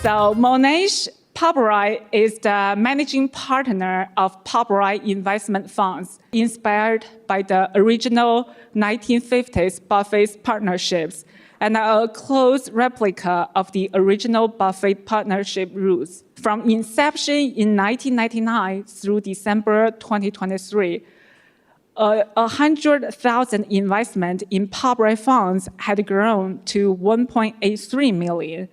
So Mohnish Pabrai is the managing partner of Pabrai Investment Funds, inspired by the original 1950s Buffett partnerships and a close replica of the original Buffett partnership rules. From inception in 1999 through December 2023, 100,000 investment in Pabrai funds had grown to 1.83 million.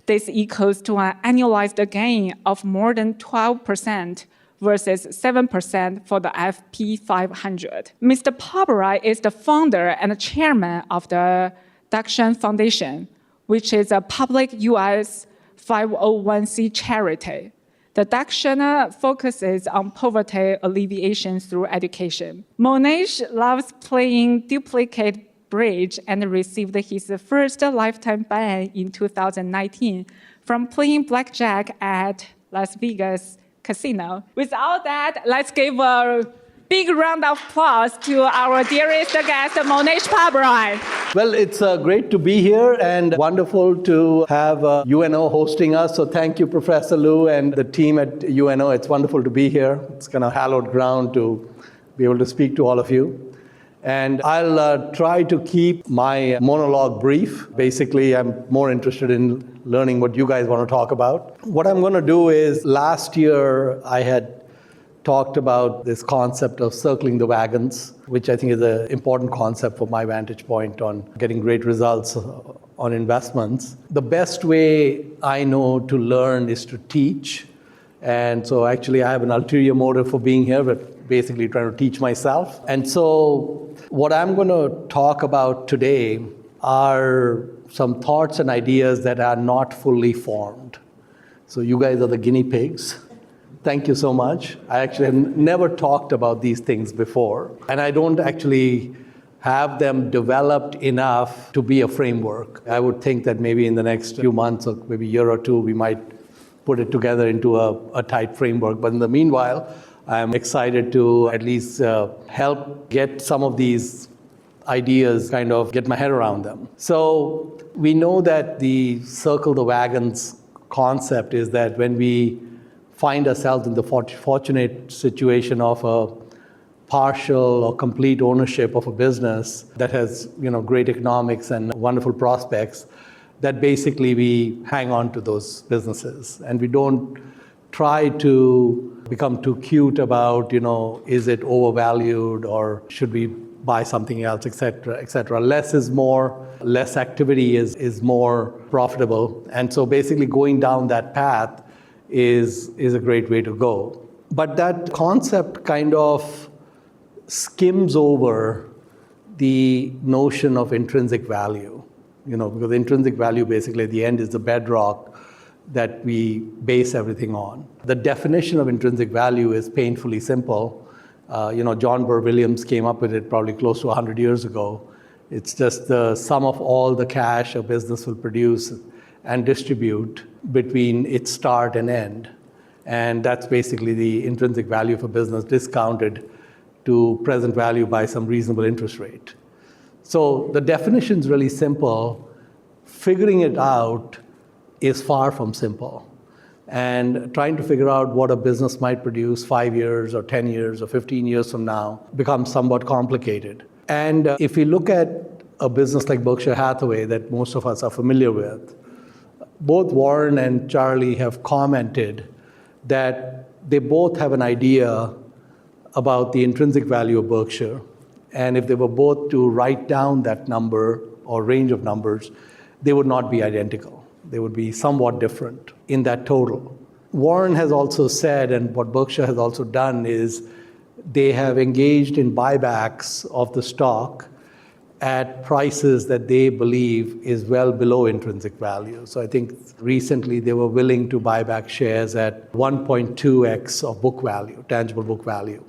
This equals to an annualized gain of more than 12% versus 7% for the FP500. Mr. Pabrai is the founder and chairman of the Dakshan Foundation, which is a public U.S. 501c charity. The Dakshan focuses on poverty alleviation through education. Mohnish loves playing duplicate bridge and received his first lifetime ban in 2019 from playing blackjack at Las Vegas casino. Without that, let's give a big round of applause to our dearest guest, Mohnish Pabrai. Well, it's great to be here and wonderful to have UNO hosting us. So thank you, Professor Liu and the team at UNO. It's wonderful to be here. It's kind of hallowed ground to be able to speak to all of you. And I'll try to keep my monologue brief. Basically, I'm more interested in learning what you guys want to talk about. What I'm going to do is, last year I had talked about this concept of circling the wagons, which I think is an important concept from my vantage point on getting great results on investments. The best way I know to learn is to teach. And so actually I have an ulterior motive for being here, but basically trying to teach myself. And so what I'm going to talk about today are some thoughts and ideas that are not fully formed. So you guys are the guinea pigs. Thank you so much. I actually have never talked about these things before, and I don't actually have them developed enough to be a framework. I would think that maybe in the next few months or maybe a year or two, we might put it together into a tight framework. But in the meanwhile, I'm excited to at least help get some of these ideas, kind of get my head around them. So we know that the circle the wagons concept is that when we find ourselves in the fortunate situation of a partial or complete ownership of a business that has, great economics and wonderful prospects, that basically we hang on to those businesses and we don't try to become too cute about, is it overvalued or should we buy something else, et cetera, et cetera. Less is more, less activity is more profitable. And so basically going down that path is a great way to go. But that concept kind of skims over the notion of intrinsic value, because intrinsic value basically at the end is the bedrock that we base everything on. The definition of intrinsic value is painfully simple. John Burr Williams came up with it probably close to 100 years ago. It's just the sum of all the cash a business will produce and distribute between its start and end. And that's basically the intrinsic value of a business discounted to present value by some reasonable interest rate. So the definition's really simple. Figuring it out is far from simple. And trying to figure out what a business might produce 5 years or 10 years or 15 years from now becomes somewhat complicated. And if we look at a business like Berkshire Hathaway that most of us are familiar with, both Warren and Charlie have commented that they both have an idea about the intrinsic value of Berkshire. And if they were both to write down that number or range of numbers, they would not be identical. They would be somewhat different in that total. Warren has also said, and what Berkshire has also done, is they have engaged in buybacks of the stock at prices that they believe is well below intrinsic value. So I think recently they were willing to buy back shares at 1.2x of book value, tangible book value.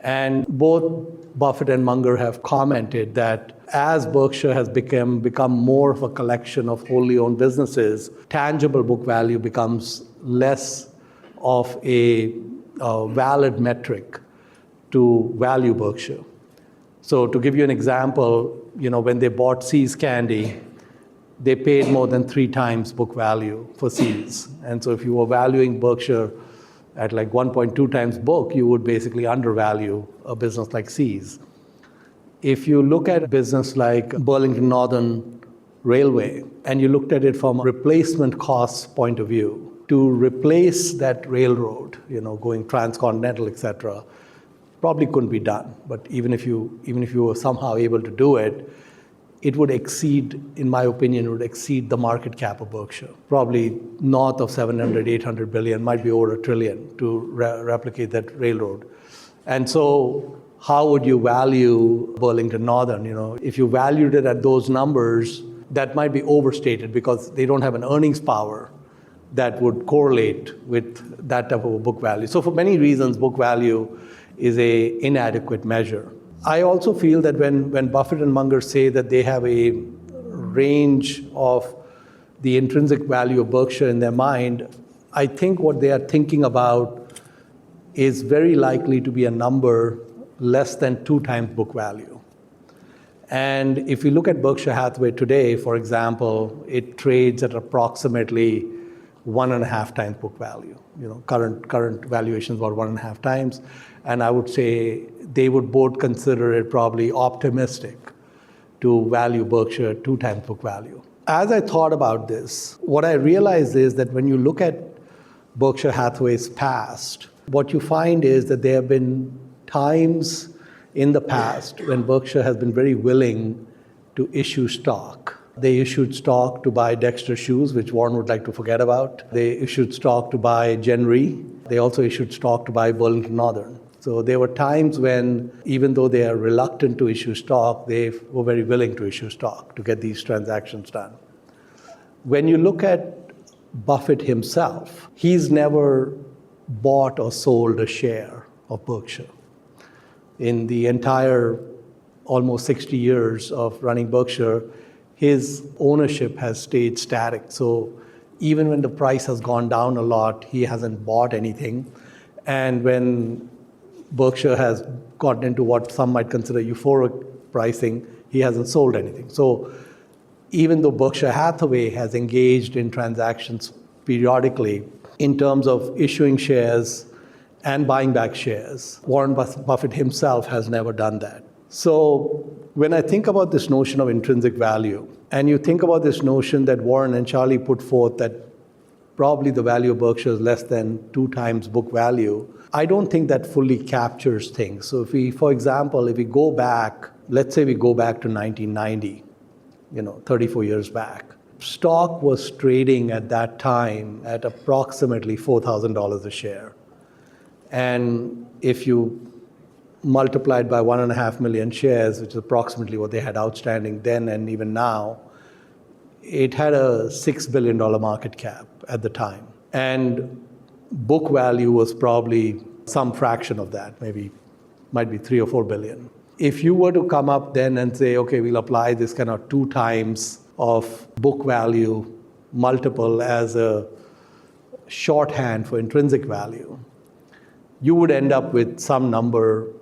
And both Buffett and Munger have commented that as Berkshire has become more of a collection of wholly owned businesses, tangible book value becomes less of a valid metric to value Berkshire. So to give you an example, when they bought See's Candy, they paid more than 3 times book value for Seas. And so if you were valuing Berkshire at like 1.2 times book, you would basically undervalue a business like Seas. If you look at a business like Burlington Northern Railway, and you looked at it from a replacement cost point of view, to replace that railroad, going transcontinental, et cetera, probably couldn't be done. But even if you were somehow able to do it, it would exceed, in my opinion, it would exceed the market cap of Berkshire. Probably north of 700, 800 billion, might be over $1 trillion to replicate that railroad. And so how would you value Burlington Northern? If you valued it at those numbers, that might be overstated because they don't have an earnings power that would correlate with that type of a book value. So for many reasons, book value is an inadequate measure. I also feel that when Buffett and Munger say that they have a range of the intrinsic value of Berkshire in their mind, I think what they are thinking about is very likely to be a number less than 2 times book value. And if you look at Berkshire Hathaway today, for example, it trades at approximately 1.5 times book value. Current valuations are 1.5 times. And I would say they would both consider it probably optimistic to value Berkshire at 2 times book value. As I thought about this, what I realized is that when you look at Berkshire Hathaway's past, what you find is that there have been times in the past when Berkshire has been very willing to issue stock. They issued stock to buy Dexter Shoes, which Warren would like to forget about. They issued stock to buy Gen Re. They also issued stock to buy Burlington Northern. So there were times when, even though they are reluctant to issue stock, they were very willing to issue stock to get these transactions done. When you look at Buffett himself, he's never bought or sold a share of Berkshire. In the entire almost 60 years of running Berkshire, his ownership has stayed static. So even when the price has gone down a lot, he hasn't bought anything. And when Berkshire has gotten into what some might consider euphoric pricing, he hasn't sold anything. So even though Berkshire Hathaway has engaged in transactions periodically in terms of issuing shares and buying back shares, Warren Buffett himself has never done that. So when I think about this notion of intrinsic value, and you think about this notion that Warren and Charlie put forth that probably the value of Berkshire is less than 2 times book value, I don't think that fully captures things. So if we go back, let's say we go back to 1990, 34 years back, stock was trading at that time at approximately $4,000 a share. And if you multiplied by 1.5 million shares, which is approximately what they had outstanding then and even now, it had a $6 billion market cap at the time. And book value was probably some fraction of that, might be 3 or 4 billion. If you were to come up then and say, okay, we'll apply this kind of 2 times of book value multiple as a shorthand for intrinsic value, you would end up with some number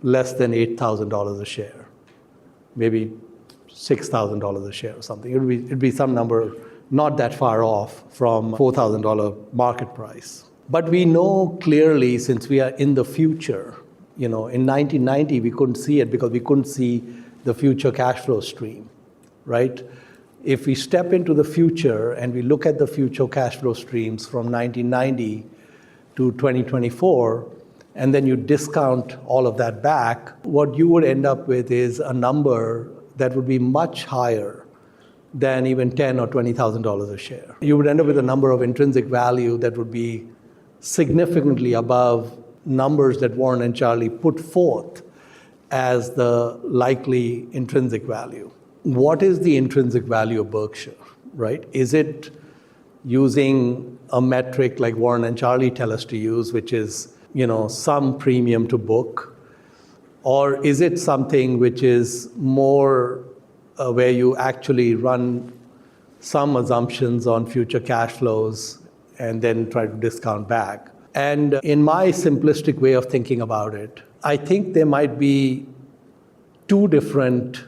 less than $8,000 a share, maybe $6,000 a share or something. It'd be some number not that far off from $4,000 market price. But we know clearly, since we are in the future, in 1990 we couldn't see it because we couldn't see the future cash flow stream, right? If we step into the future and we look at the future cash flow streams from 1990 to 2024, and then you discount all of that back, what you would end up with is a number that would be much higher than even $10,000 or $20,000 a share. You would end up with a number of intrinsic value that would be significantly above numbers that Warren and Charlie put forth as the likely intrinsic value. What is the intrinsic value of Berkshire, right? Is it using a metric like Warren and Charlie tell us to use, which is, some premium to book? Or is it something which is more where you actually run some assumptions on future cash flows and then try to discount back? And in my simplistic way of thinking about it, I think there might be 2 different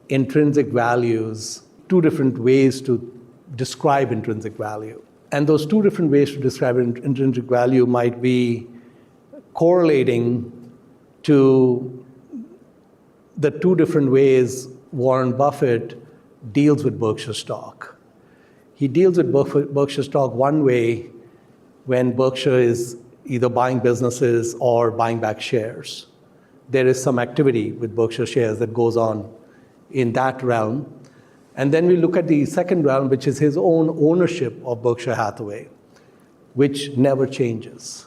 intrinsic values, two different ways to describe intrinsic value. And those two different ways to describe intrinsic value might be correlating to the two different ways Warren Buffett deals with Berkshire stock. He deals with Berkshire stock one way when Berkshire is either buying businesses or buying back shares. There is some activity with Berkshire shares that goes on in that realm. And then we look at the second realm, which is his own ownership of Berkshire Hathaway, which never changes.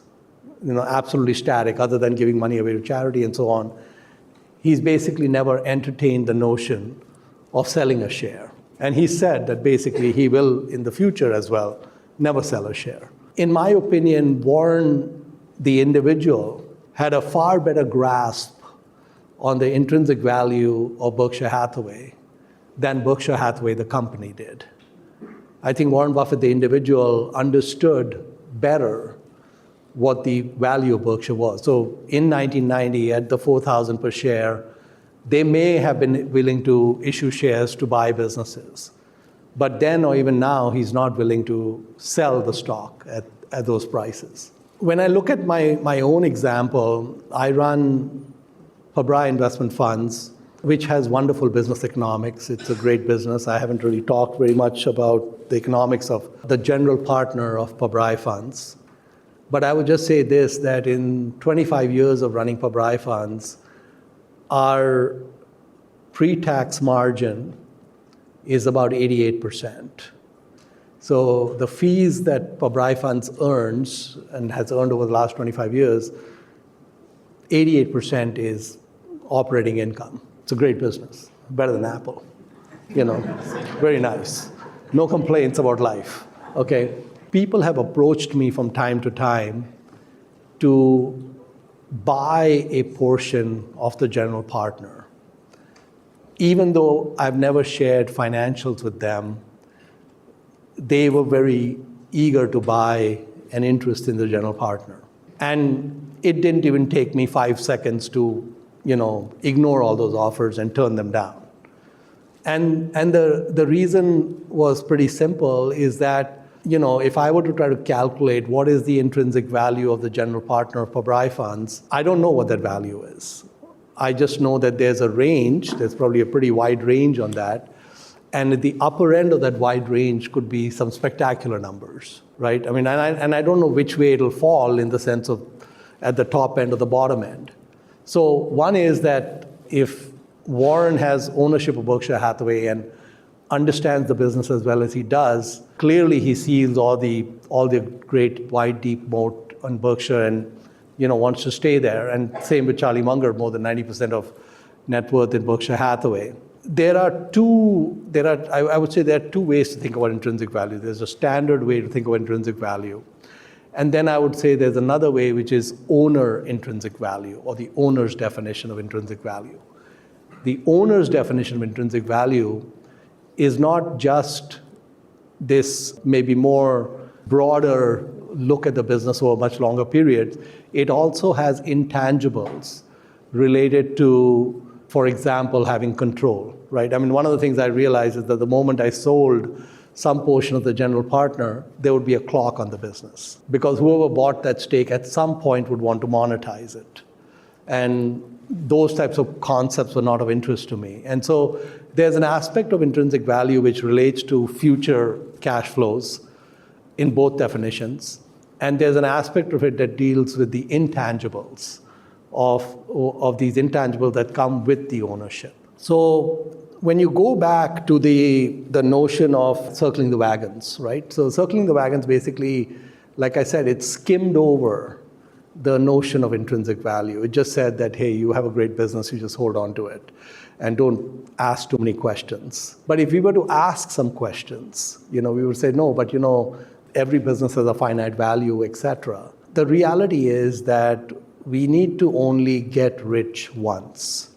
Absolutely static, other than giving money away to charity and so on. He's basically never entertained the notion of selling a share. And he said that basically he will, in the future as well, never sell a share. In my opinion, Warren, the individual, had a far better grasp on the intrinsic value of Berkshire Hathaway than Berkshire Hathaway, the company, did. I think Warren Buffett, the individual, understood better what the value of Berkshire was. So in 1990, at the $4,000 per share, they may have been willing to issue shares to buy businesses. But then, or even now, he's not willing to sell the stock at those prices. When I look at my own example, I run Pabrai Investment Funds, which has wonderful business economics. It's a great business. I haven't really talked very much about the economics of the general partner of Pabrai Funds. But I would just say this, that in 25 years of running Pabrai Funds, our pre-tax margin is about 88%. So the fees that Pabrai Funds earns and has earned over the last 25 years, 88% is operating income. It's a great business, better than Apple. Very nice. No complaints about life, okay? People have approached me from time to time to buy a portion of the general partner. Even though I've never shared financials with them, they were very eager to buy an interest in the general partner. And it didn't even take me 5 seconds to, ignore all those offers and turn them down. And the reason was pretty simple, is that, if I were to try to calculate what is the intrinsic value of the general partner of Pabrai Funds, I don't know what that value is. I just know that there's a range, there's probably a pretty wide range on that. And at the upper end of that wide range could be some spectacular numbers, right? I mean, and I don't know which way it'll fall in the sense of at the top end or the bottom end. So one is that if Warren has ownership of Berkshire Hathaway and understands the business as well as he does, clearly he sees all the great wide, deep moat on Berkshire and wants to stay there. And same with Charlie Munger, more than 90% of net worth in Berkshire Hathaway. I would say there are two ways to think about intrinsic value. There's a standard way to think about intrinsic value. And then I would say there's another way, which is owner intrinsic value, or the owner's definition of intrinsic value. The owner's definition of intrinsic value is not just this maybe more broader look at the business over a much longer period. It also has intangibles related to, for example, having control, right? I mean, one of the things I realized is that the moment I sold some portion of the general partner, there would be a clock on the business, because whoever bought that stake at some point would want to monetize it. And those types of concepts were not of interest to me. And so there's an aspect of intrinsic value which relates to future cash flows in both definitions. And there's an aspect of it that deals with the intangibles of these intangibles that come with the ownership. So when you go back to the notion of circling the wagons, right? So circling the wagons basically, like I said, it skimmed over the notion of intrinsic value. It just said that, hey, you have a great business, you just hold on to it and don't ask too many questions. But if we were to ask some questions, we would say, no, but every business has a finite value, etc. The reality is that we need to only get rich once.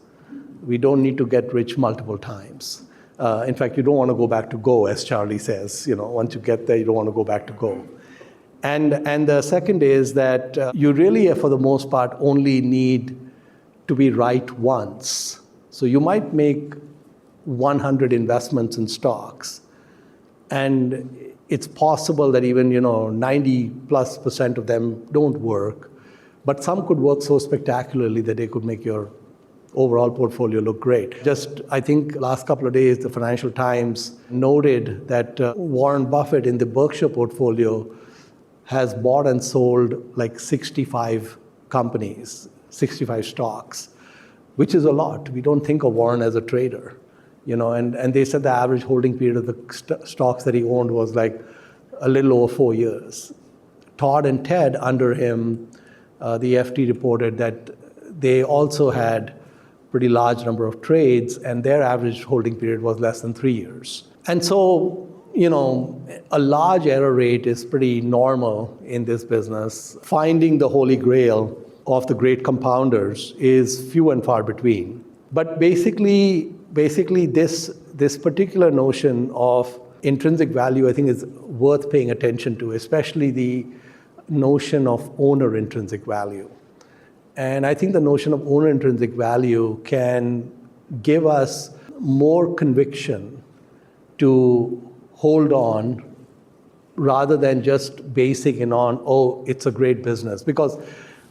We don't need to get rich multiple times. In fact, you don't want to go back to go, as Charlie says. Once you get there, you don't want to go back to go. And the second is that you really, for the most part, only need to be right once. So you might make 100 investments in stocks. And it's possible that even 90+% of them don't work, but some could work so spectacularly that they could make your overall portfolio look great. Just, I think, last couple of days, the Financial Times noted that Warren Buffett in the Berkshire portfolio has bought and sold like 65 companies, 65 stocks, which is a lot. We don't think of Warren as a trader, and they said the average holding period of the stocks that he owned was like a little over 4 years. Todd and Ted under him, the FT reported that they also had pretty large number of trades, and their average holding period was less than 3 years. And so, a large error rate is pretty normal in this business. Finding the holy grail of the great compounders is few and far between. But basically this particular notion of intrinsic value, I think, is worth paying attention to, especially the notion of owner intrinsic value. And I think the notion of owner intrinsic value can give us more conviction to hold on rather than just basing it on, oh, it's a great business. Because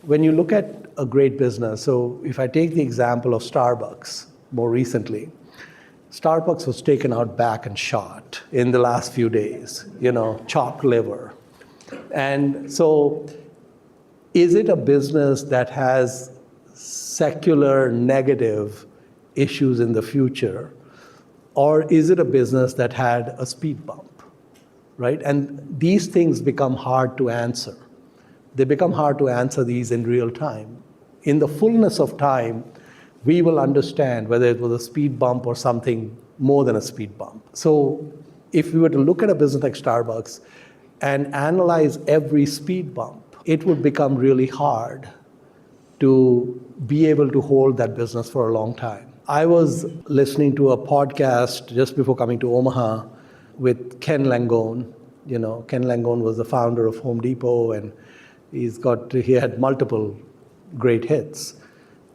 when you look at a great business, so if I take the example of Starbucks more recently, Starbucks was taken out back and shot in the last few days, chopped liver. And so is it a business that has secular negative issues in the future? Or is it a business that had a speed bump, right? And these things become hard to answer. They become hard to answer these in real time. In the fullness of time, we will understand whether it was a speed bump or something more than a speed bump. So if we were to look at a business like Starbucks and analyze every speed bump, it would become really hard to be able to hold that business for a long time. I was listening to a podcast just before coming to Omaha with Ken Langone. Ken Langone was the founder of Home Depot, and he had multiple great hits.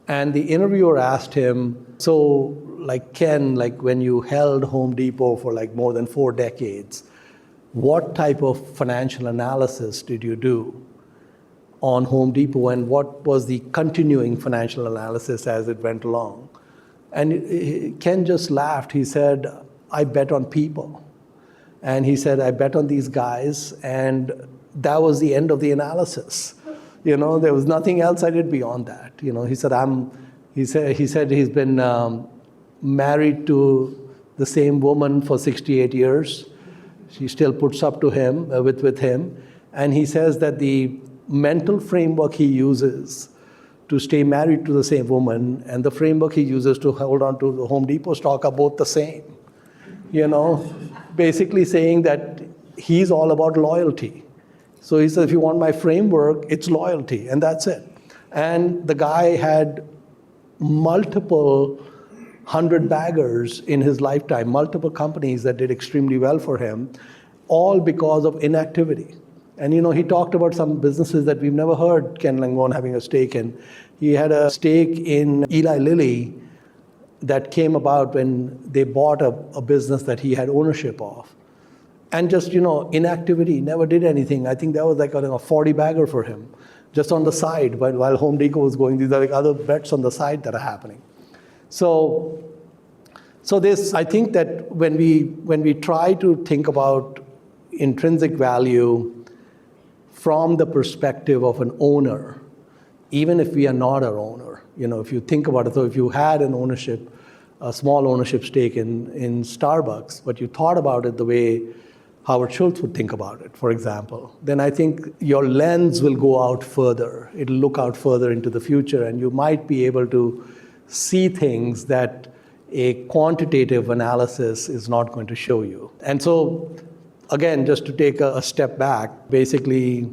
And the interviewer asked him, so Ken, when you held Home Depot for more than 4 decades, what type of financial analysis did you do on Home Depot, and what was the continuing financial analysis as it went along? And Ken just laughed. He said, I bet on people. And he said, I bet on these guys, and that was the end of the analysis. There was nothing else I did beyond that. He said he's been married to the same woman for 68 years. She still puts up to him, with him. And he says that the mental framework he uses to stay married to the same woman and the framework he uses to hold on to the Home Depot stock are both the same. Basically saying that he's all about loyalty. So he said, if you want my framework, it's loyalty, and that's it. And the guy had multiple 100-baggers in his lifetime, multiple companies that did extremely well for him, all because of inactivity. And he talked about some businesses that we've never heard Ken Langone having a stake in. He had a stake in Eli Lilly that came about when they bought a business that he had ownership of. And just, inactivity, never did anything. I think that was like a 40-bagger for him, just on the side, while Home Depot was going. These are other bets on the side that are happening. So this, I think that when we try to think about intrinsic value from the perspective of an owner, even if we are not our owner, if you think about it, so if you had a small ownership stake in Starbucks, but you thought about it the way Howard Schultz would think about it, for example, then I think your lens will go out further. It'll look out further into the future, and you might be able to see things that a quantitative analysis is not going to show you. And so, again, just to take a step back, basically,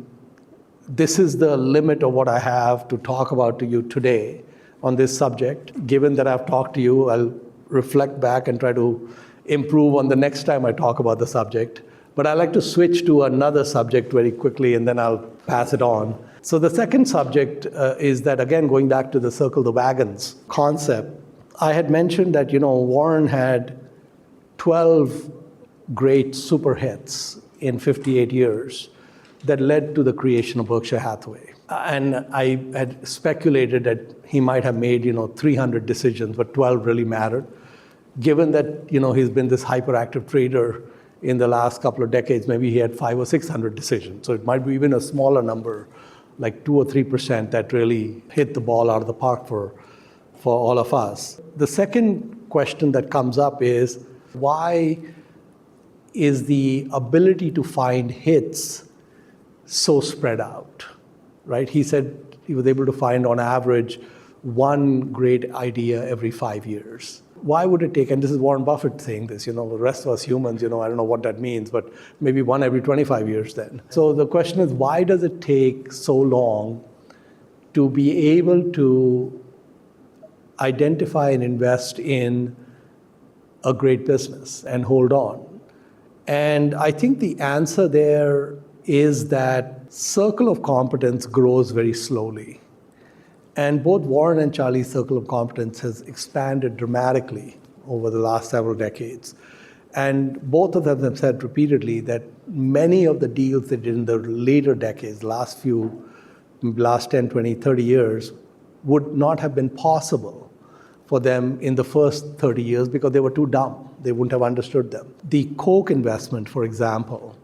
this is the limit of what I have to talk about to you today on this subject. Given that I've talked to you, I'll reflect back and try to improve on the next time I talk about the subject. But I'd like to switch to another subject very quickly, and then I'll pass it on. So the second subject is that, again, going back to the circle the wagons concept, I had mentioned that, Warren had 12 great super hits in 58 years that led to the creation of Berkshire Hathaway. And I had speculated that he might have made, 300 decisions, but 12 really mattered. Given that, he's been this hyperactive trader in the last couple of decades, maybe he had 500 or 600 decisions. So it might be even a smaller number, like 2 or 3% that really hit the ball out of the park for all of us. The second question that comes up is, why is the ability to find hits so spread out, right? He said he was able to find, on average, one great idea every 5 years. Why would it take, and this is Warren Buffett saying this, the rest of us humans, I don't know what that means, but maybe one every 25 years then. So the question is, why does it take so long to be able to identify and invest in a great business and hold on? And I think the answer there is that circle of competence grows very slowly. And both Warren and Charlie's circle of competence has expanded dramatically over the last several decades. And both of them have said repeatedly that many of the deals they did in the later decades, last 10, 20, 30 years, would not have been possible for them in the first 30 years because they were too dumb. They wouldn't have understood them. The Coke investment, for example,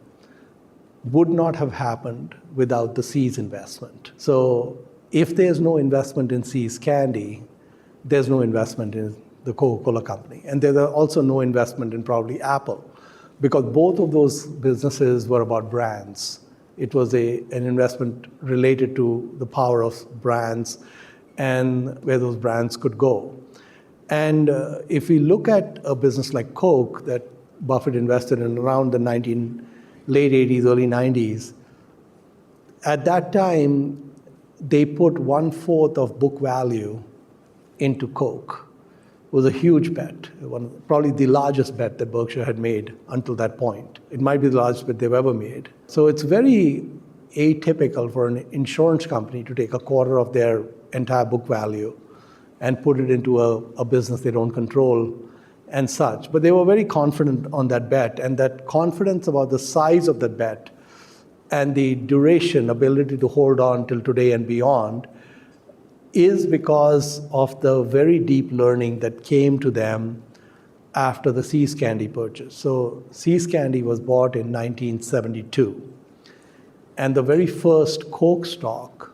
would not have happened without the See's investment. So if there's no investment in See's Candy, there's no investment in the Coca Cola company. And there's also no investment in probably Apple, because both of those businesses were about brands. It was an investment related to the power of brands and where those brands could go. And if we look at a business like Coke that Buffett invested in around the late 80s, early 90s, at that time, they put 1/4 of book value into Coke. It was a huge bet, probably the largest bet that Berkshire had made until that point. It might be the largest bet they've ever made. So it's very atypical for an insurance company to take 1/4 of their entire book value and put it into a business they don't control and such. But they were very confident on that bet, and that confidence about the size of that bet and the duration, ability to hold on till today and beyond, is because of the very deep learning that came to them after the See's Candy purchase. So See's Candy was bought in 1972, and the very first Coke stock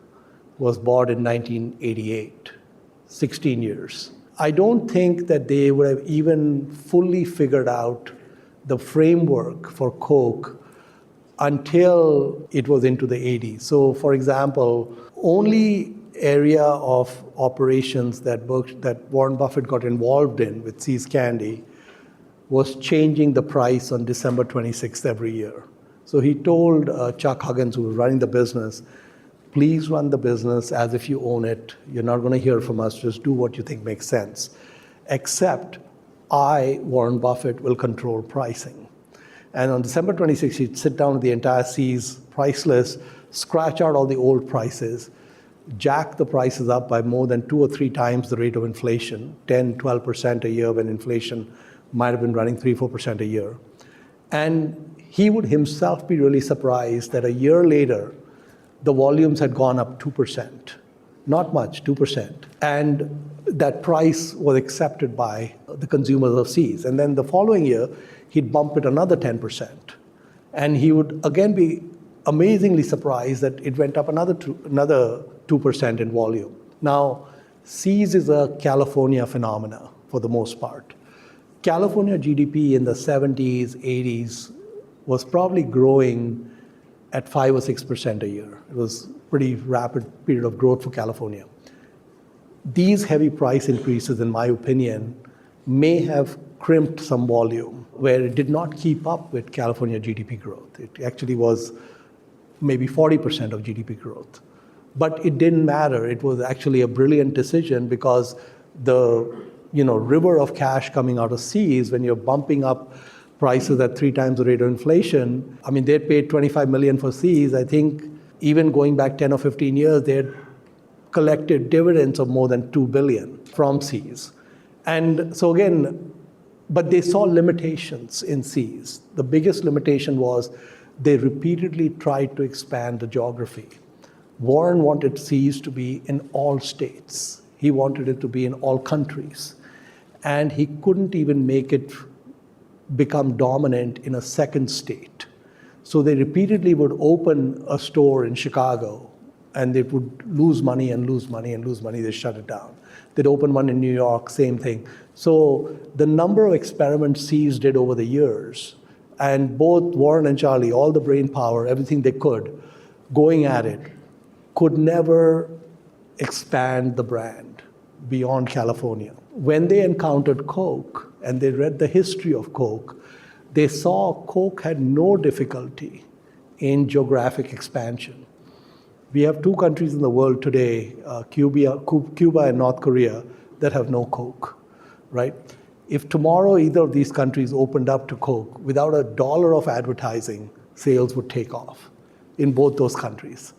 was bought in 1988, 16 years. I don't think that they would have even fully figured out the framework for Coke until it was into the 80s. So, for example, only area of operations that Warren Buffett got involved in with See's Candy was changing the price on December 26th every year. So he told Chuck Huggins, who was running the business, please run the business as if you own it. You're not going to hear from us. Just do what you think makes sense. Except I, Warren Buffett, will control pricing. And on December 26th, he'd sit down with the entire See's price list, scratch out all the old prices, jack the prices up by more than 2 or 3 times the rate of inflation, 10, 12% a year, when inflation might have been running 3, 4% a year. And he would himself be really surprised that a year later, the volumes had gone up 2%. Not much, 2%. And that price was accepted by the consumers of See's. And then the following year, he'd bump it another 10%. And he would again be amazingly surprised that it went up another 2% in volume. Now, See's is a California phenomena for the most part. California GDP in the 70s, 80s was probably growing at 5 or 6% a year. It was a pretty rapid period of growth for California. These heavy price increases, in my opinion, may have crimped some volume where it did not keep up with California GDP growth. It actually was maybe 40% of GDP growth. But it didn't matter. It was actually a brilliant decision because the river of cash coming out of See's, when you're bumping up prices at 3 times the rate of inflation, I mean, they paid $25 million for See's. I think even going back 10 or 15 years, they had collected dividends of more than $2 billion from See's. And so again, But they saw limitations in Seas. The biggest limitation was they repeatedly tried to expand the geography. Warren wanted Seas to be in all states. He wanted it to be in all countries. And he couldn't even make it become dominant in a second state. So they repeatedly would open a store in Chicago, and they would lose money and lose money and lose money. They shut it down. They'd open one in New York, same thing. So the number of experiments Seas did over the years, and both Warren and Charlie, all the brain power, everything they could, going at it, could never expand the brand beyond California. When they encountered Coke and they read the history of Coke, they saw Coke had no difficulty in geographic expansion. We have two countries in the world today, Cuba and North Korea, that have no Coke, right? If tomorrow either of these countries opened up to Coke, without $1 of advertising, sales would take off in both those countries.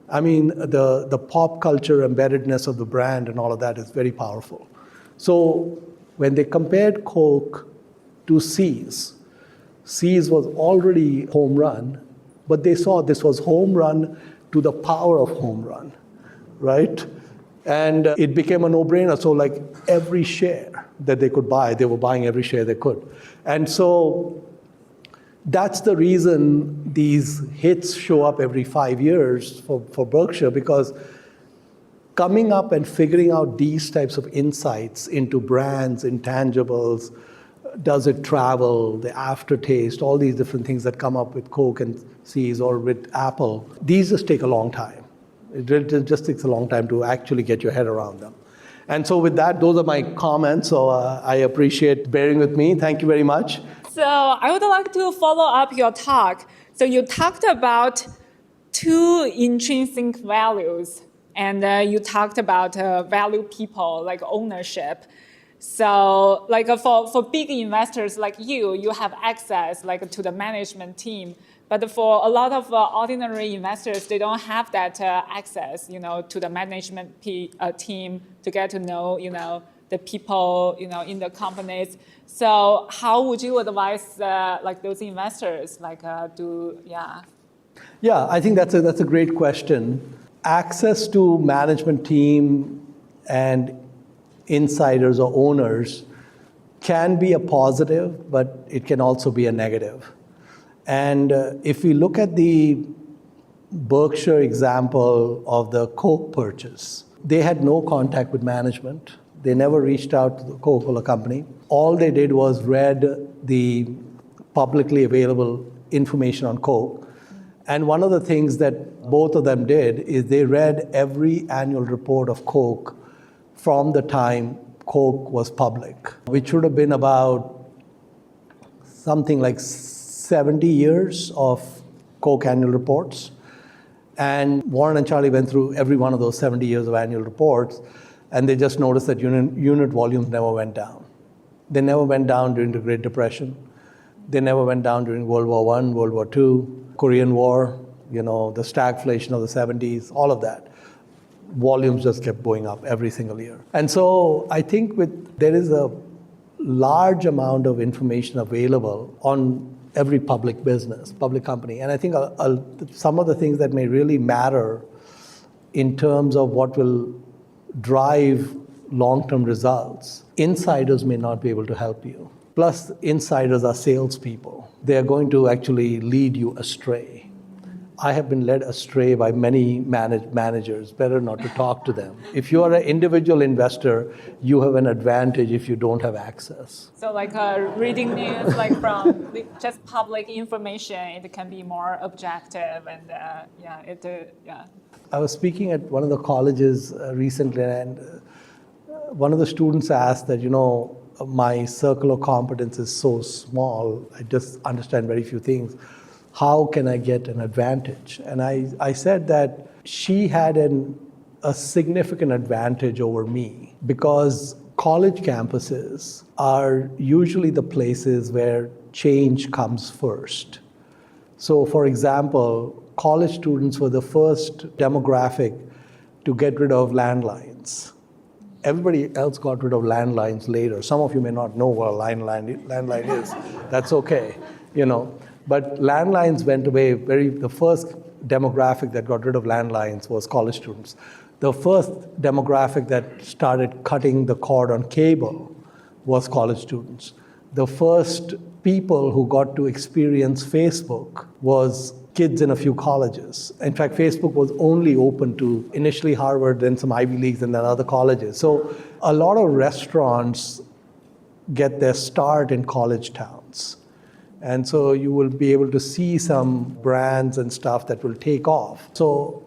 I mean, the pop culture embeddedness of the brand and all of that is very powerful. So when they compared Coke to Seas, Seas was already home run, but they saw this was home run to the power of home run, right? And it became a no-brainer. So like every share that they could buy, they were buying every share they could. And so that's the reason these hits show up every 5 years for Berkshire, because coming up and figuring out these types of insights into brands, intangibles, does it travel, the aftertaste, all these different things that come up with Coke and Seas or with Apple, these just take a long time. It just takes a long time to actually get your head around them. And so with that, those are my comments. So I appreciate bearing with me. Thank you very much. So I would like to follow up your talk. So you talked about two intrinsic values, and you talked about value people, like ownership. So like for big investors like you have access like to the management team. But for a lot of ordinary investors, they don't have that access, to the management team to get to know, the people, in the companies. So how would you advise like those investors, Yeah, I think that's a great question. Access to management team and insiders or owners can be a positive, but it can also be a negative. And if we look at the Berkshire example of the Coke purchase, they had no contact with management. They never reached out to the Coca Cola company. All they did was read the publicly available information on Coke. And one of the things that both of them did is they read every annual report of Coke from the time Coke was public, which would have been about something like 70 years of Coke annual reports. And Warren and Charlie went through every one of those 70 years of annual reports, and they just noticed that unit volumes never went down. They never went down during the Great Depression. They never went down during World War I, World War II, Korean War, the stagflation of the 70s, all of that. Volumes just kept going up every single year. And so I think there is a large amount of information available on every public business, public company. And I think some of the things that may really matter in terms of what will drive long-term results, insiders may not be able to help you. Plus, insiders are salespeople. They are going to actually lead you astray. I have been led astray by many managers. Better not to talk to them. If you are an individual investor, you have an advantage if you don't have access. So like reading news from just public information, it can be more objective and I was speaking at one of the colleges recently, and one of the students asked that, my circle of competence is so small, I just understand very few things. How can I get an advantage? And I said that she had a significant advantage over me because college campuses are usually the places where change comes first. So for example, college students were the first demographic to get rid of landlines. Everybody else got rid of landlines later. Some of you may not know what a landline is. That's okay, you know. But landlines went away. The first demographic that got rid of landlines was college students. The first demographic that started cutting the cord on cable was college students. The first people who got to experience Facebook was kids in a few colleges. In fact, Facebook was only open to initially Harvard, then some Ivy Leagues, and then other colleges. So a lot of restaurants get their start in college towns. And so you will be able to see some brands and stuff that will take off. So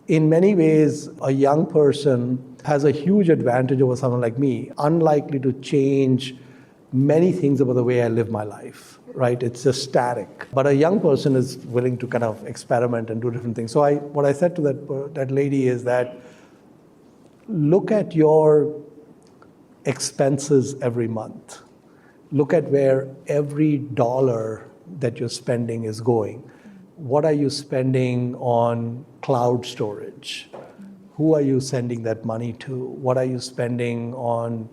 in many ways, a young person has a huge advantage over someone like me, unlikely to change many things about the way I live my life, right? It's just static. But a young person is willing to kind of experiment and do different things. So what I said to that lady is that look at your expenses every month. Look at where every dollar that you're spending is going. What are you spending on cloud storage? Who are you sending that money to? What are you spending on,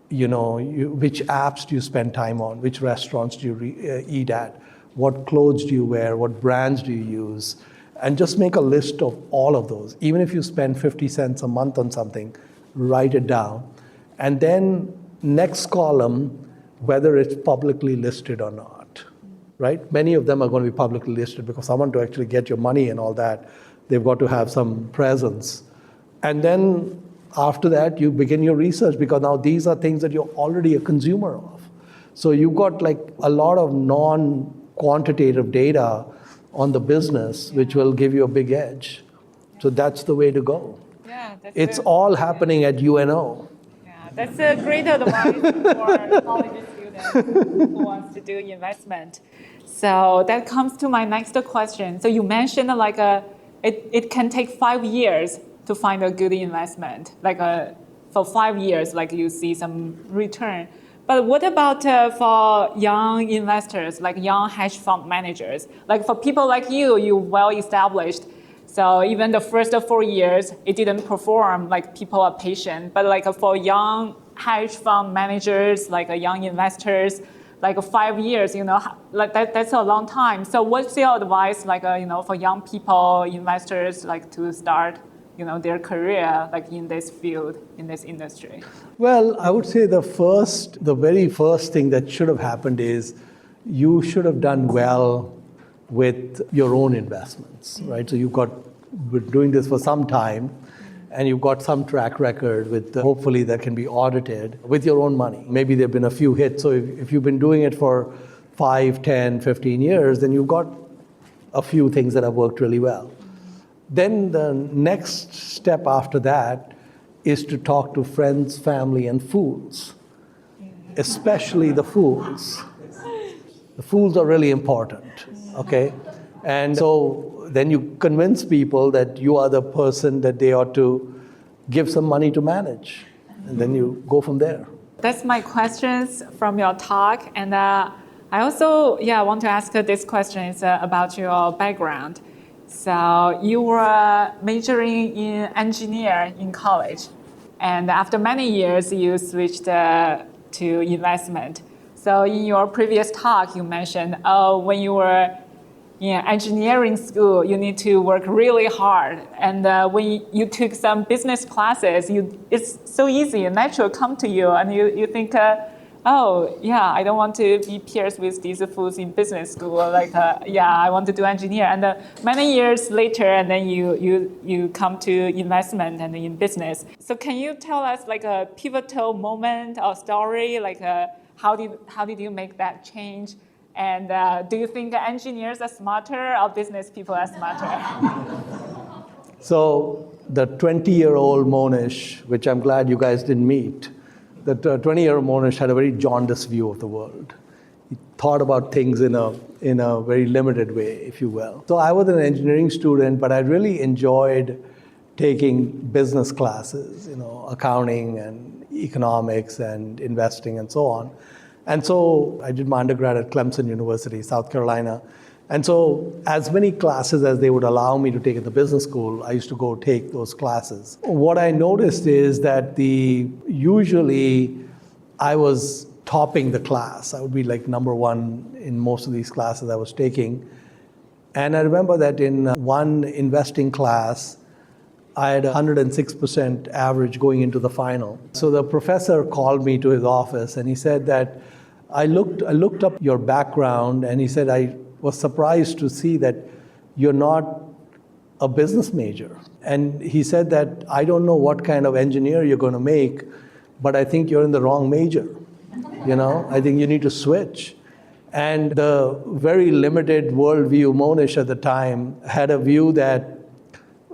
which apps do you spend time on? Which restaurants do you eat at? What clothes do you wear? What brands do you use? And just make a list of all of those. Even if you spend 50 cents a month on something, write it down. And then next column, whether it's publicly listed or not, right? Many of them are going to be publicly listed because someone to actually get your money and all that, they've got to have some presence. And then after that, you begin your research because now these are things that you're already a consumer of. So you've got like a lot of non-quantitative data on the business, which will give you a big edge. So that's the way to go. Yeah, it's all happening at UNO. Yeah, that's a great advice for college students who wants to do investment. So that comes to my next question. So you mentioned it can take 5 years to find a good investment, for 5 years, you see some return. But what about for young investors, like young hedge fund managers? Like for people like you well established. So even the first 4 years, it didn't perform, people are patient. But for young hedge fund managers, young investors, 5 years, that's a long time. So what's your advice, for young people, investors, to start their career in this field, in this industry? Well, I would say the very first thing that should have happened is you should have done well with your own investments, right? So you've been doing this for some time and you've got some track record with hopefully that can be audited with your own money. Maybe there have been a few hits. So if you've been doing it for 5, 10, 15 years, then you've got a few things that have worked really well. Then the next step after that is to talk to friends, family, and fools, especially the fools. The fools are really important, okay? And so then you convince people that you are the person that they ought to give some money to manage, and then you go from there. That's my questions from your talk. And I also want to ask this question is about your background. So you were majoring in engineer in college, and after many years, you switched to investment. So in your previous talk, you mentioned, when you were in engineering school, you need to work really hard. And when you took some business classes, it's so easy, natural come to you, and you think, I don't want to be peers with these fools in business school. I want to do engineer. And many years later, and then you come to investment and in business. So can you tell us a pivotal moment or story? How did you make that change? And do you think engineers are smarter or business people are smarter? So the 20-year-old Mohnish, which I'm glad you guys didn't meet, the 20-year-old Mohnish had a very jaundiced view of the world. He thought about things in a very limited way, if you will. So I was an engineering student, but I really enjoyed taking business classes, accounting and economics and investing and so on. And so I did my undergrad at Clemson University, South Carolina. And so as many classes as they would allow me to take at the business school, I used to go take those classes. What I noticed is that usually I was topping the class. I would be like number one in most of these classes I was taking. And I remember that in one investing class, I had 106% average going into the final. So the professor called me to his office and he said that I looked up your background, and he said, I was surprised to see that you're not a business major. And he said that I don't know what kind of engineer you're going to make, but I think you're in the wrong major. I think you need to switch. And the very limited worldview Mohnish at the time had a view that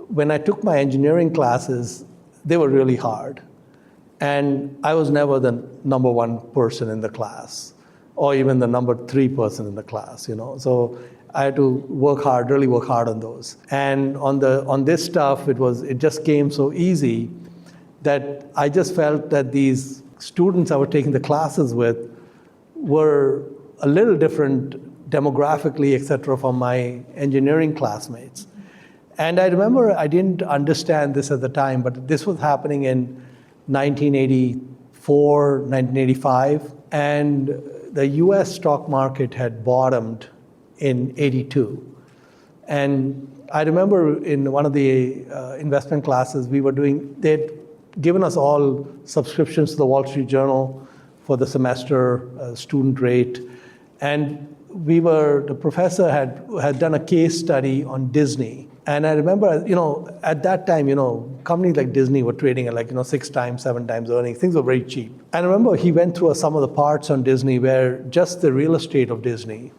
when I took my engineering classes, they were really hard. And I was never the number one person in the class, or even the number 3 person in the class, So I had to really work hard on those. And on this stuff, it just came so easy that I just felt that these students I was taking the classes with were a little different demographically, et cetera, from my engineering classmates. And I remember I didn't understand this at the time, but this was happening in 1984, 1985, and the US stock market had bottomed in 82. And I remember in one of the investment classes they'd given us all subscriptions to the Wall Street Journal for the semester, student rate. And the professor had done a case study on Disney. And I remember, at that time, companies like Disney were trading at 6 times, 7 times earnings. Things were very cheap. And I remember he went through some of the parts on Disney where just the real estate of Disney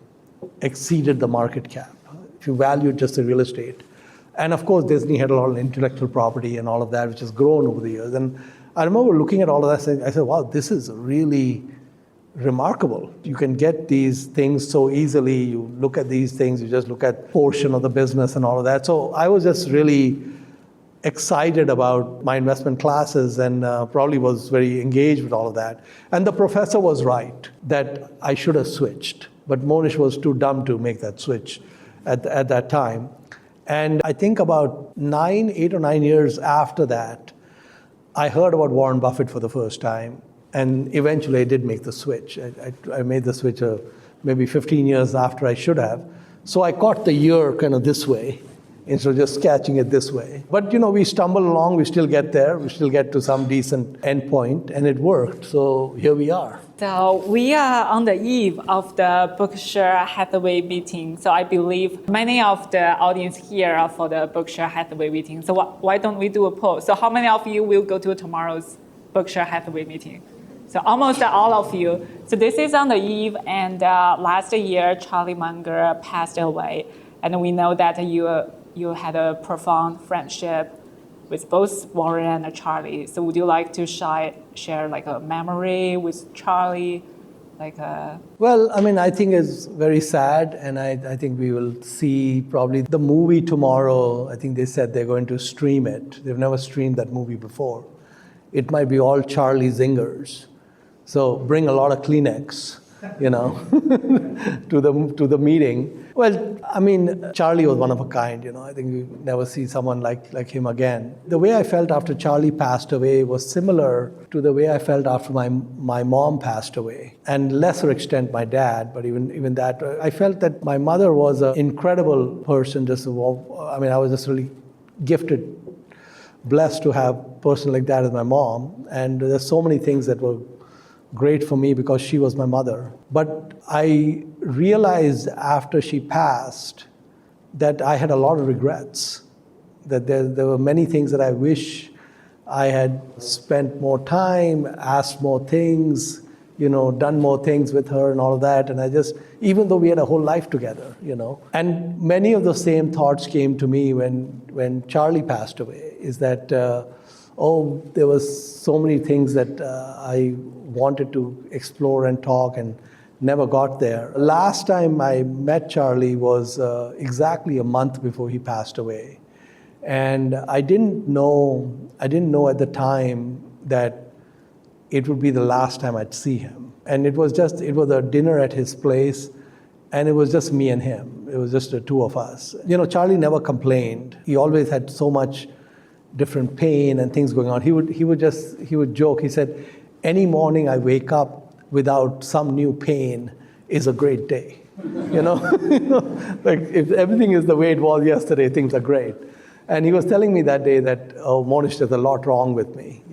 exceeded the market cap, if you valued just the real estate. And of course, Disney had a lot of intellectual property and all of that, which has grown over the years. And I remember looking at all of that, I said, wow, this is really remarkable. You can get these things so easily. You look at these things, you just look at portion of the business and all of that. So I was just really excited about my investment classes and probably was very engaged with all of that. And the professor was right that I should have switched. But Mohnish was too dumb to make that switch at that time. And I think about 8 or 9 years after that, I heard about Warren Buffett for the first time. And eventually I did make the switch. I made the switch maybe 15 years after I should have. So I caught the year kind of this way instead of just catching it this way. But we stumble along, we still get there, we still get to some decent endpoint, and it worked. So here we are. So we are on the eve of the Berkshire Hathaway meeting. So I believe many of the audience here are for the Berkshire Hathaway meeting. So why don't we do a poll? So how many of you will go to tomorrow's Berkshire Hathaway meeting? So almost all of you. So this is on the eve, and last year Charlie Munger passed away, and we know that you had a profound friendship with both Warren and Charlie. So would you like to share like a memory with Charlie? Well, I think it's very sad, and I think we will see probably the movie tomorrow. I think they said they're going to stream it. They've never streamed that movie before. It might be all Charlie zingers. So bring a lot of Kleenex, to the meeting. Well, Charlie was one of a kind, I think we never see someone like him again. The way I felt after Charlie passed away was similar to the way I felt after my mom passed away. And lesser extent my dad, but even that, I felt that my mother was an incredible person. I was just really gifted, blessed to have a person like that as my mom. And there's so many things that were great for me because she was my mother. But I realized after she passed that I had a lot of regrets, that there were many things that I wish I had spent more time, asked more things, done more things with her and all of that. And even though we had a whole life together, And many of the same thoughts came to me when Charlie passed away, is that, there was so many things that I wanted to explore and talk and never got there. Last time I met Charlie was exactly a month before he passed away. And I didn't know at the time that it would be the last time I'd see him. And it was a dinner at his place, And it was just me and him. It was just the two of us. Charlie never complained. He always had so much different pain and things going on. He would joke. He said, any morning I wake up without some new pain is a great day. Like if everything is the way it was yesterday, things are great. And he was telling me that day that, oh, Mohnish, there's a lot wrong with me,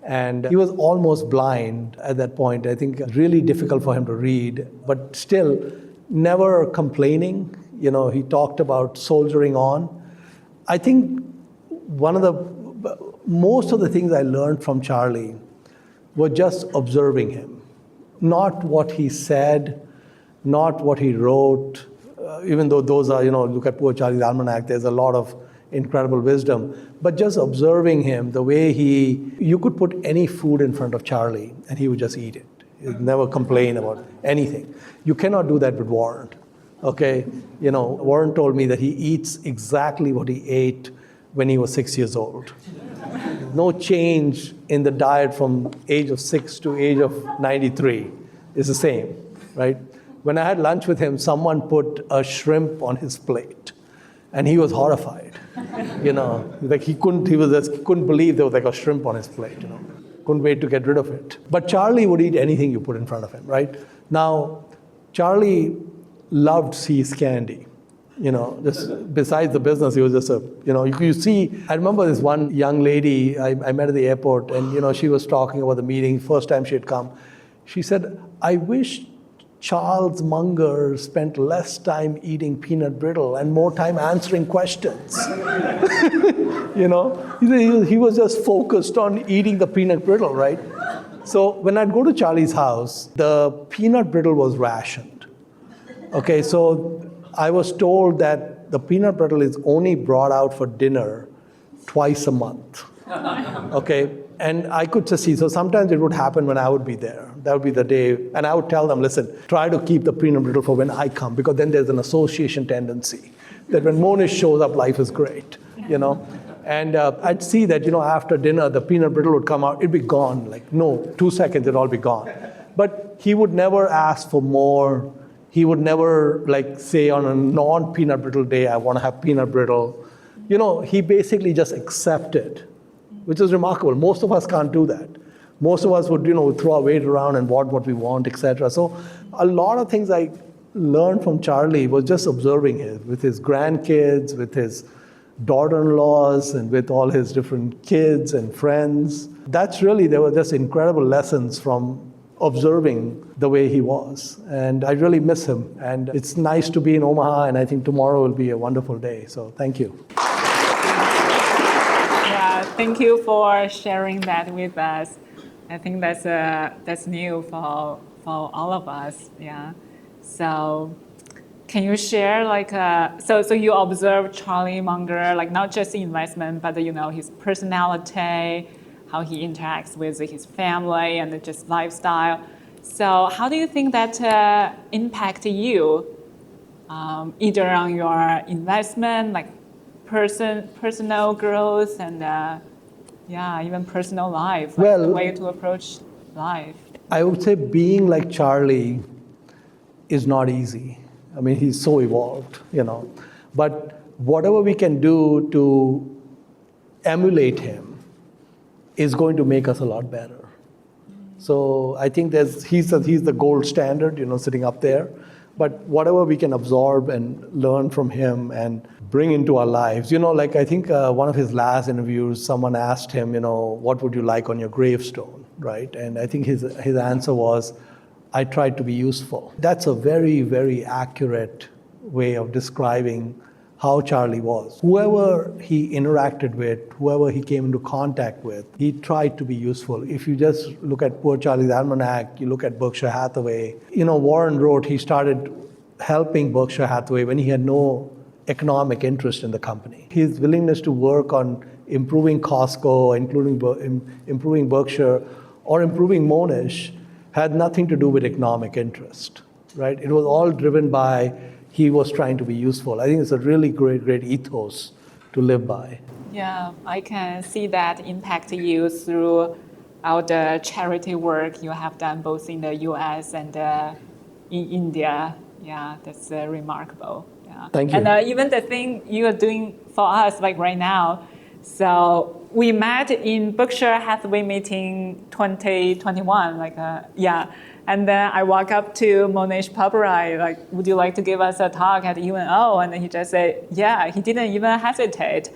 And he was almost blind at that point. I think really difficult for him to read, but still never complaining. He talked about soldiering on. I think most of the things I learned from Charlie were just observing him, not what he said, not what he wrote, even though those are, look at Poor Charlie's Almanac, there's a lot of incredible wisdom, but just observing him, the way you could put any food in front of Charlie and he would just eat it. He'd never complain about anything. You cannot do that with Warren, okay? Warren told me that he eats exactly what he ate when he was 6 years old. No change in the diet from age of 6 to age of 93. It's the same, right? When I had lunch with him, someone put a shrimp on his plate, and he was horrified. Like he couldn't believe there was like a shrimp on his plate. Couldn't wait to get rid of it. But Charlie would eat anything you put in front of him, right? Now, Charlie loved See's candy. Just besides the business, he was just you see, I remember this one young lady I met at the airport, and, she was talking about the meeting, first time she had come. She said, I wish Charles Munger spent less time eating peanut brittle and more time answering questions. He was just focused on eating the peanut brittle, right? So when I'd go to Charlie's house, the peanut brittle was rationed. Okay, so I was told that the peanut brittle is only brought out for dinner twice a month. Okay, and I could just see, so sometimes it would happen when I would be there. That would be the day, and I would tell them, listen, try to keep the peanut brittle for when I come, because then there's an association tendency that when Mohnish shows up, life is great, And I'd see that, after dinner, the peanut brittle would come out, it'd be gone, 2 seconds, it'd all be gone. But he would never ask for more. He would never, say on a non-peanut brittle day, I want to have peanut brittle. He basically just accepted, which is remarkable. Most of us can't do that. Most of us would, throw our weight around and want what we want, etc. So a lot of things I learned from Charlie was just observing him with his grandkids, with his daughter-in-laws, and with all his different kids and friends. There were just incredible lessons from observing the way he was. And I really miss him. And it's nice to be in Omaha, and I think tomorrow will be a wonderful day. So thank you. Yeah, thank you for sharing that with us. I think that's new for all of us. Yeah. So can you share so you observe Charlie Munger, not just investment, but his personality, how he interacts with his family and just lifestyle. So how do you think that impact you, either on your investment, personal growth, and even personal life, the way to approach life? I would say being like Charlie is not easy. I mean, he's so evolved, But whatever we can do to emulate him is going to make us a lot better. So I think he's the gold standard, sitting up there. But whatever we can absorb and learn from him and bring into our lives, I think one of his last interviews, someone asked him, what would you like on your gravestone, right? And I think his answer was, I tried to be useful. That's a very, very accurate way of describing how Charlie was. Whoever he interacted with, whoever he came into contact with, he tried to be useful. If you just look at Poor Charlie's Almanac, you look at Berkshire Hathaway, Warren wrote he started helping Berkshire Hathaway when he had no economic interest in the company. His willingness to work on improving Costco, improving Berkshire, or improving Mohnish had nothing to do with economic interest, right? It was all driven by he was trying to be useful. I think it's a really great ethos to live by. Yeah, I can see that impact you through all the charity work you have done both in the US and in India. Yeah, that's remarkable. Yeah. Thank you. And even the thing you are doing for us, like right now, so we met in Berkshire Hathaway meeting 2021, And then I walk up to Mohnish Pabrai, like, would you like to give us a talk at UNO? And he just said, yeah, he didn't even hesitate.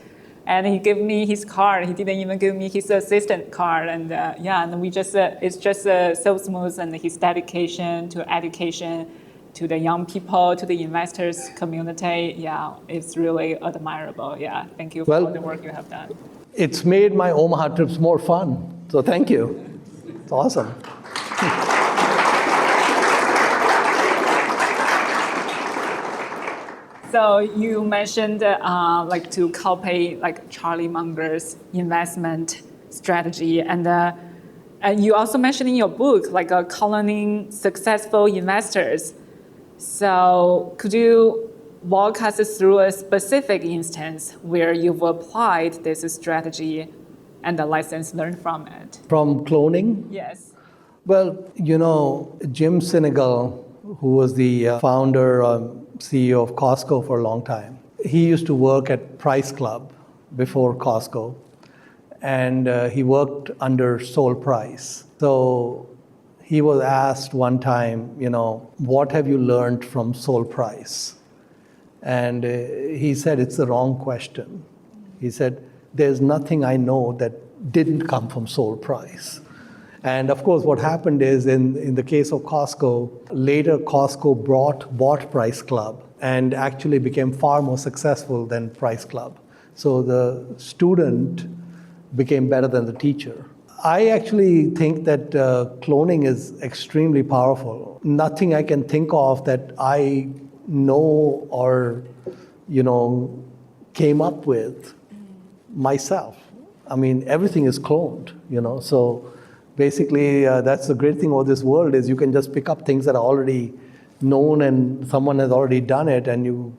And he gave me his card. He didn't even give me his assistant card. And and we just, it's just so smooth, and his dedication to education, to the young people, to the investors community, it's really admirable. Yeah, thank you for all the work you have done. It's made my Omaha trips more fun. So thank you. It's awesome. So you mentioned like to copy like Charlie Munger's investment strategy, and you also mentioned in your book like cloning successful investors. So could you walk us through a specific instance where you've applied this strategy and the lessons learned from it? From cloning? Yes. Well, Jim Sinegal, who was the founder, CEO of Costco for a long time, he used to work at Price Club before Costco, and he worked under Sol Price. So he was asked one time, what have you learned from Sol Price? And he said, it's the wrong question. He said, there's nothing I know that didn't come from Sol Price. And of course, what happened is in the case of Costco, later Costco bought Price Club and actually became far more successful than Price Club. So the student became better than the teacher. I actually think that cloning is extremely powerful. Nothing I can think of that I know or, came up with myself. I mean, everything is cloned, so basically, that's the great thing about this world is you can just pick up things that are already known and someone has already done it. And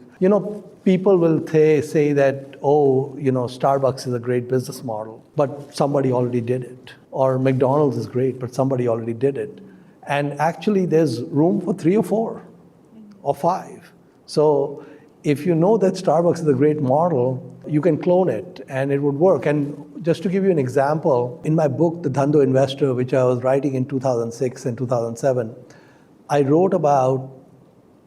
people will say that, Starbucks is a great business model, but somebody already did it. Or McDonald's is great, but somebody already did it. And actually, there's room for 3 or 4 or 5. So if you know that Starbucks is a great model, you can clone it and it would work. And just to give you an example, in my book, The Dhando Investor, which I was writing in 2006 and 2007, I wrote about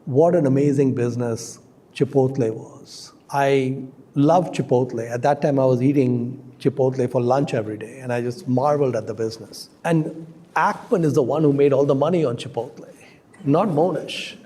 what an amazing business Chipotle was. I loved Chipotle. At that time, I was eating Chipotle for lunch every day, and I just marveled at the business. And Ackman is the one who made all the money on Chipotle, not Mohnish.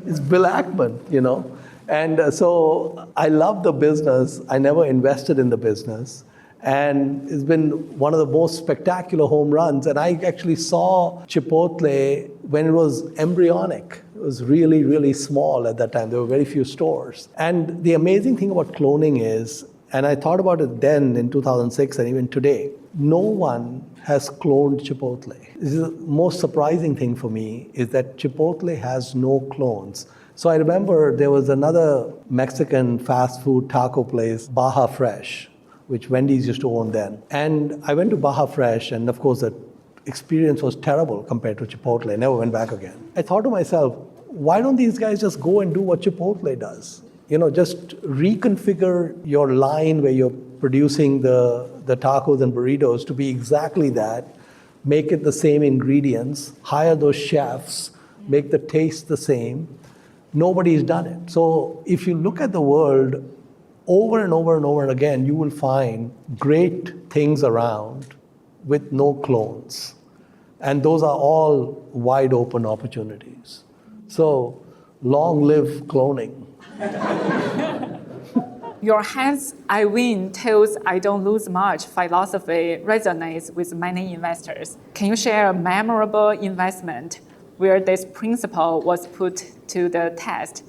It's Bill Ackman, And so I love the business. I never invested in the business. And it's been one of the most spectacular home runs. And I actually saw Chipotle when it was embryonic. It was really, really small at that time. There were very few stores. And the amazing thing about cloning is, and I thought about it then in 2006 and even today, no one has cloned Chipotle. This is the most surprising thing for me is that Chipotle has no clones. So I remember there was another Mexican fast food taco place, Baja Fresh, which Wendy's used to own then. And I went to Baja Fresh, and of course the experience was terrible compared to Chipotle. I never went back again. I thought to myself, why don't these guys just go and do what Chipotle does? Just reconfigure your line where you're producing the tacos and burritos to be exactly that, make it the same ingredients, hire those chefs, make the taste the same. Nobody's done it. So if you look at the world, over and over and over again, you will find great things around with no clones. And those are all wide open opportunities. So long live cloning. Your "hence I win tells I don't lose much" philosophy resonates with many investors. Can you share a memorable investment where this principle was put to the test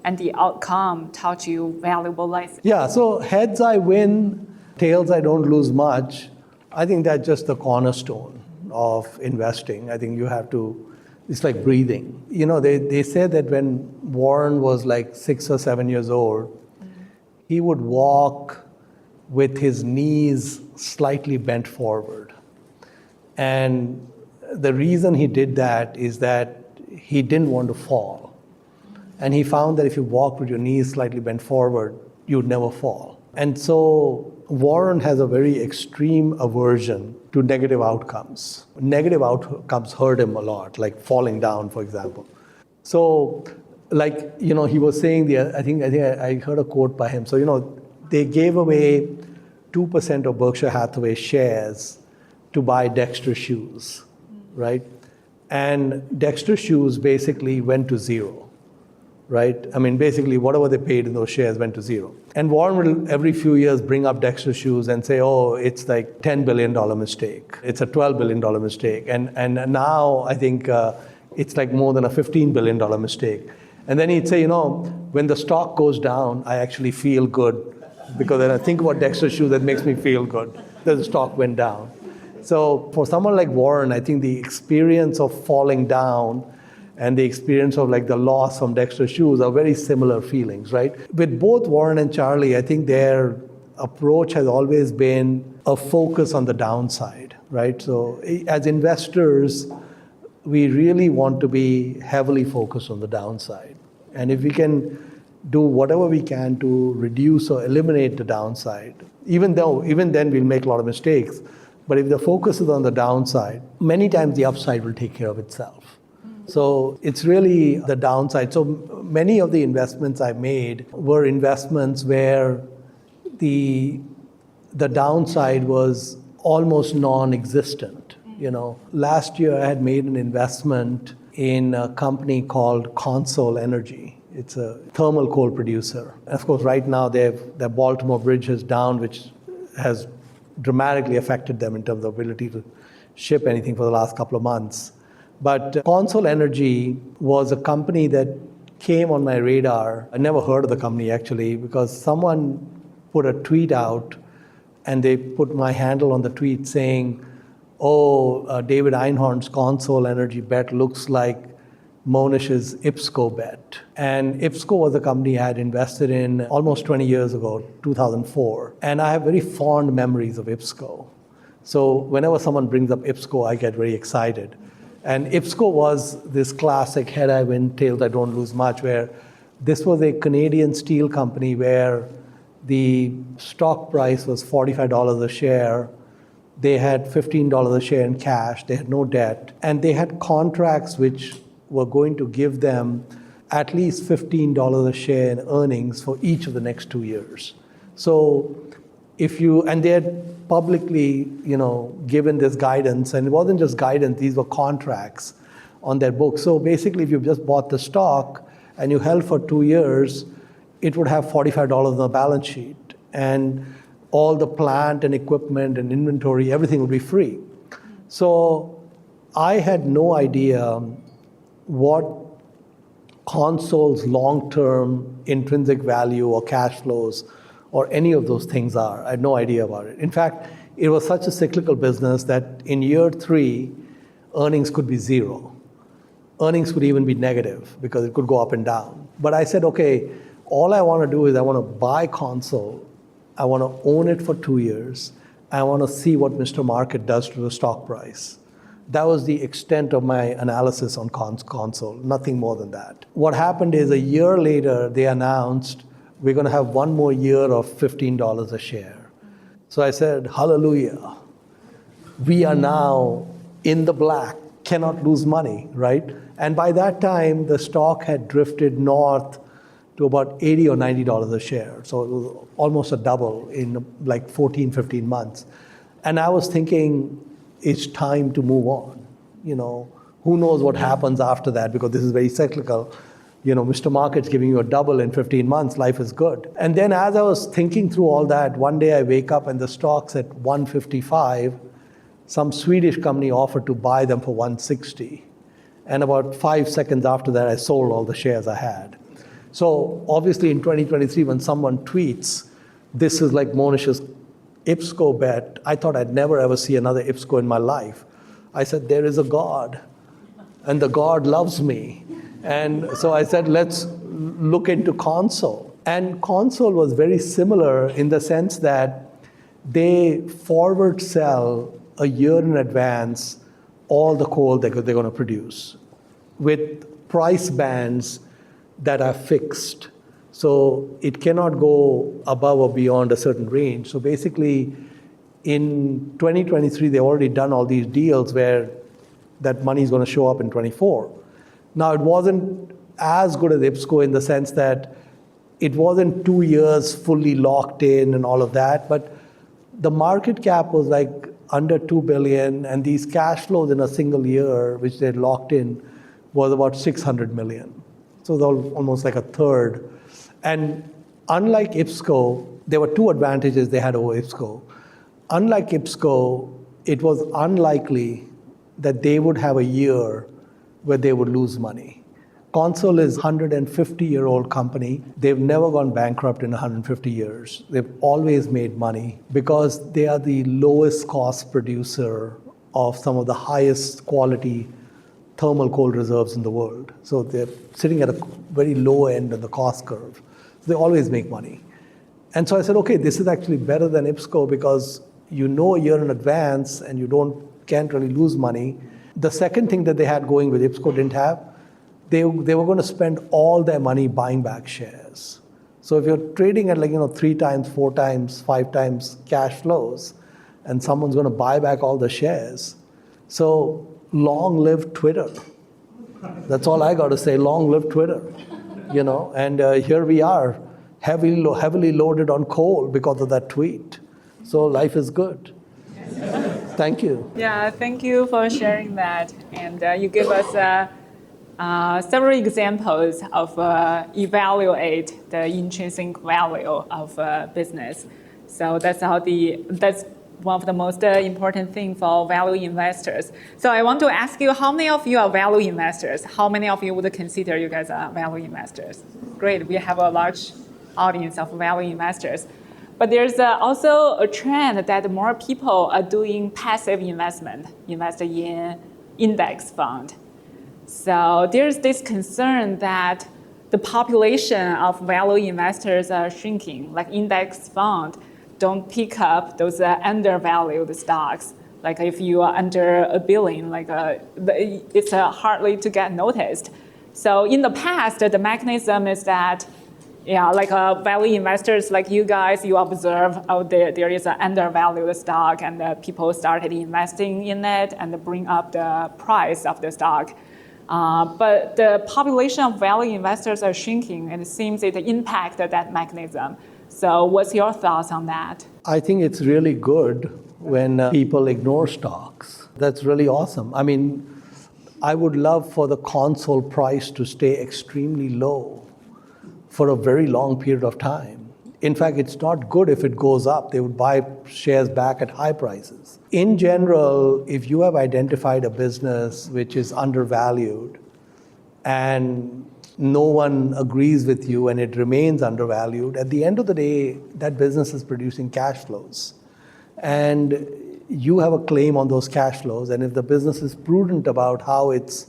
and the outcome taught you valuable lessons? Yeah, so heads I win, tails I don't lose much. I think that's just the cornerstone of investing. I think you have to, it's like breathing. They said that when Warren was like 6 or 7 years old, he would walk with his knees slightly bent forward. And the reason he did that is that he didn't want to fall. And he found that if you walked with your knees slightly bent forward, you'd never fall. And so Warren has a very extreme aversion to negative outcomes. Negative outcomes hurt him a lot, like falling down, for example. So, he was saying, I think I heard a quote by him. So, they gave away 2% of Berkshire Hathaway shares to buy Dexter shoes, right? And Dexter shoes basically went to zero, right? I mean, basically, whatever they paid in those shares went to zero. And Warren will every few years bring up Dexter shoes and say, oh, it's like $10 billion mistake. It's a $12 billion mistake. And now I think it's like more than a $15 billion mistake. And then he'd say, when the stock goes down, I actually feel good because then I think about Dexter shoes, that makes me feel good that the stock went down. So for someone like Warren, I think the experience of falling down and the experience of the loss from Dexter shoes are very similar feelings, right? With both Warren and Charlie, I think their approach has always been a focus on the downside, right? So as investors, we really want to be heavily focused on the downside. And if we can do whatever we can to reduce or eliminate the downside, even then we'll make a lot of mistakes. But if the focus is on the downside, many times the upside will take care of itself. So it's really the downside. So many of the investments I made were investments where the downside was almost non-existent. Last year I had made an investment in a company called Consol Energy. It's a thermal coal producer. Of course, right now their Baltimore bridge is down, which has dramatically affected them in terms of ability to ship anything for the last couple of months. But Consol Energy was a company that came on my radar. I never heard of the company actually because someone put a tweet out and they put my handle on the tweet saying, David Einhorn's Consol Energy bet looks like Mohnish's IPSCO bet. And IPSCO was a company I had invested in almost 20 years ago, 2004. And I have very fond memories of IPSCO. So whenever someone brings up IPSCO, I get very excited. And IPSCO was this classic head I win, tails I don't lose much, where this was a Canadian steel company where the stock price was $45 a share. They had $15 a share in cash. They had no debt. And they had contracts which were going to give them at least $15 a share in earnings for each of the next 2 years. So and they had publicly, given this guidance, and it wasn't just guidance, these were contracts on their books. So basically, if you just bought the stock and you held for 2 years, it would have $45 on the balance sheet. And all the plant and equipment and inventory, everything would be free. So I had no idea what Consol's long-term intrinsic value or cash flows or any of those things are. I had no idea about it. In fact, it was such a cyclical business that in year 3, earnings could be zero. Earnings could even be negative because it could go up and down. But I said, okay, all I want to do is I want to buy Consol. I want to own it for 2 years. I want to see what Mr. Market does to the stock price. That was the extent of my analysis on Consol, nothing more than that. What happened is a year later, they announced we're going to have one more year of $15 a share. So I said, hallelujah. We are now in the black, cannot lose money, right? And by that time, the stock had drifted north to about $80 or $90 a share. So it was almost a double in like 14, 15 months. And I was thinking, it's time to move on. Who knows what happens after that, because this is very cyclical. Mr. Market's giving you a double in 15 months, life is good. And then as I was thinking through all that, one day I wake up and the stock's at 155. Some Swedish company offered to buy them for 160. And about 5 seconds after that, I sold all the shares I had. So obviously in 2023, when someone tweets, this is like Mohnish's IPSCO bet, I thought I'd never ever see another IPSCO in my life. I said, there is a God, and the God loves me. And so I said, let's look into Consol. And Consol was very similar in the sense that they forward sell a year in advance all the coal they're going to produce with price bands that are fixed. So it cannot go above or beyond a certain range. So basically, in 2023, they've already done all these deals where that money is going to show up in 24. Now, it wasn't as good as IPSCO in the sense that it wasn't 2 years fully locked in and all of that, but the market cap was like under 2 billion, and these cash flows in a single year, which they locked in, was about 600 million. So they were almost like a third. And unlike IPSCO, there were two advantages they had over IPSCO. Unlike IPSCO, it was unlikely that they would have a year where they would lose money. Consol is a 150-year-old company. They've never gone bankrupt in 150 years. They've always made money because they are the lowest cost producer of some of the highest quality thermal coal reserves in the world. So they're sitting at a very low end of the cost curve. So they always make money. And so I said, okay, this is actually better than IPSCO because you know a year in advance and you can't really lose money. The second thing that they had going with IPSCO didn't have, they were going to spend all their money buying back shares. So if you're trading at 3 times, 4 times, 5 times cash flows, and someone's going to buy back all the shares, so long live Twitter. That's all I got to say. Long live Twitter. And here we are, heavily loaded on coal because of that tweet. So life is good. Thank you. Yeah, thank you for sharing that. And you give us several examples of evaluate the intrinsic value of business. So that's one of the most important things for value investors. So I want to ask you, how many of you are value investors? How many of you would consider you guys are value investors? Great, we have a large audience of value investors. But there's also a trend that more people are doing passive investment, invest in index fund. So there's this concern that the population of value investors are shrinking, like index fund don't pick up those undervalued stocks. Like if you are under $1 billion, it's hardly to get noticed. So in the past, the mechanism is that, value investors like you guys, you observe there is an undervalued stock, and people started investing in it and bring up the price of the stock. But the population of value investors are shrinking, and it seems it impacted that mechanism. So what's your thoughts on that? I think it's really good when people ignore stocks. That's really awesome. I mean, I would love for the Consol price to stay extremely low for a very long period of time. In fact, it's not good if it goes up. They would buy shares back at high prices. In general, if you have identified a business which is undervalued and no one agrees with you and it remains undervalued, at the end of the day, that business is producing cash flows. And you have a claim on those cash flows. And if the business is prudent about how it's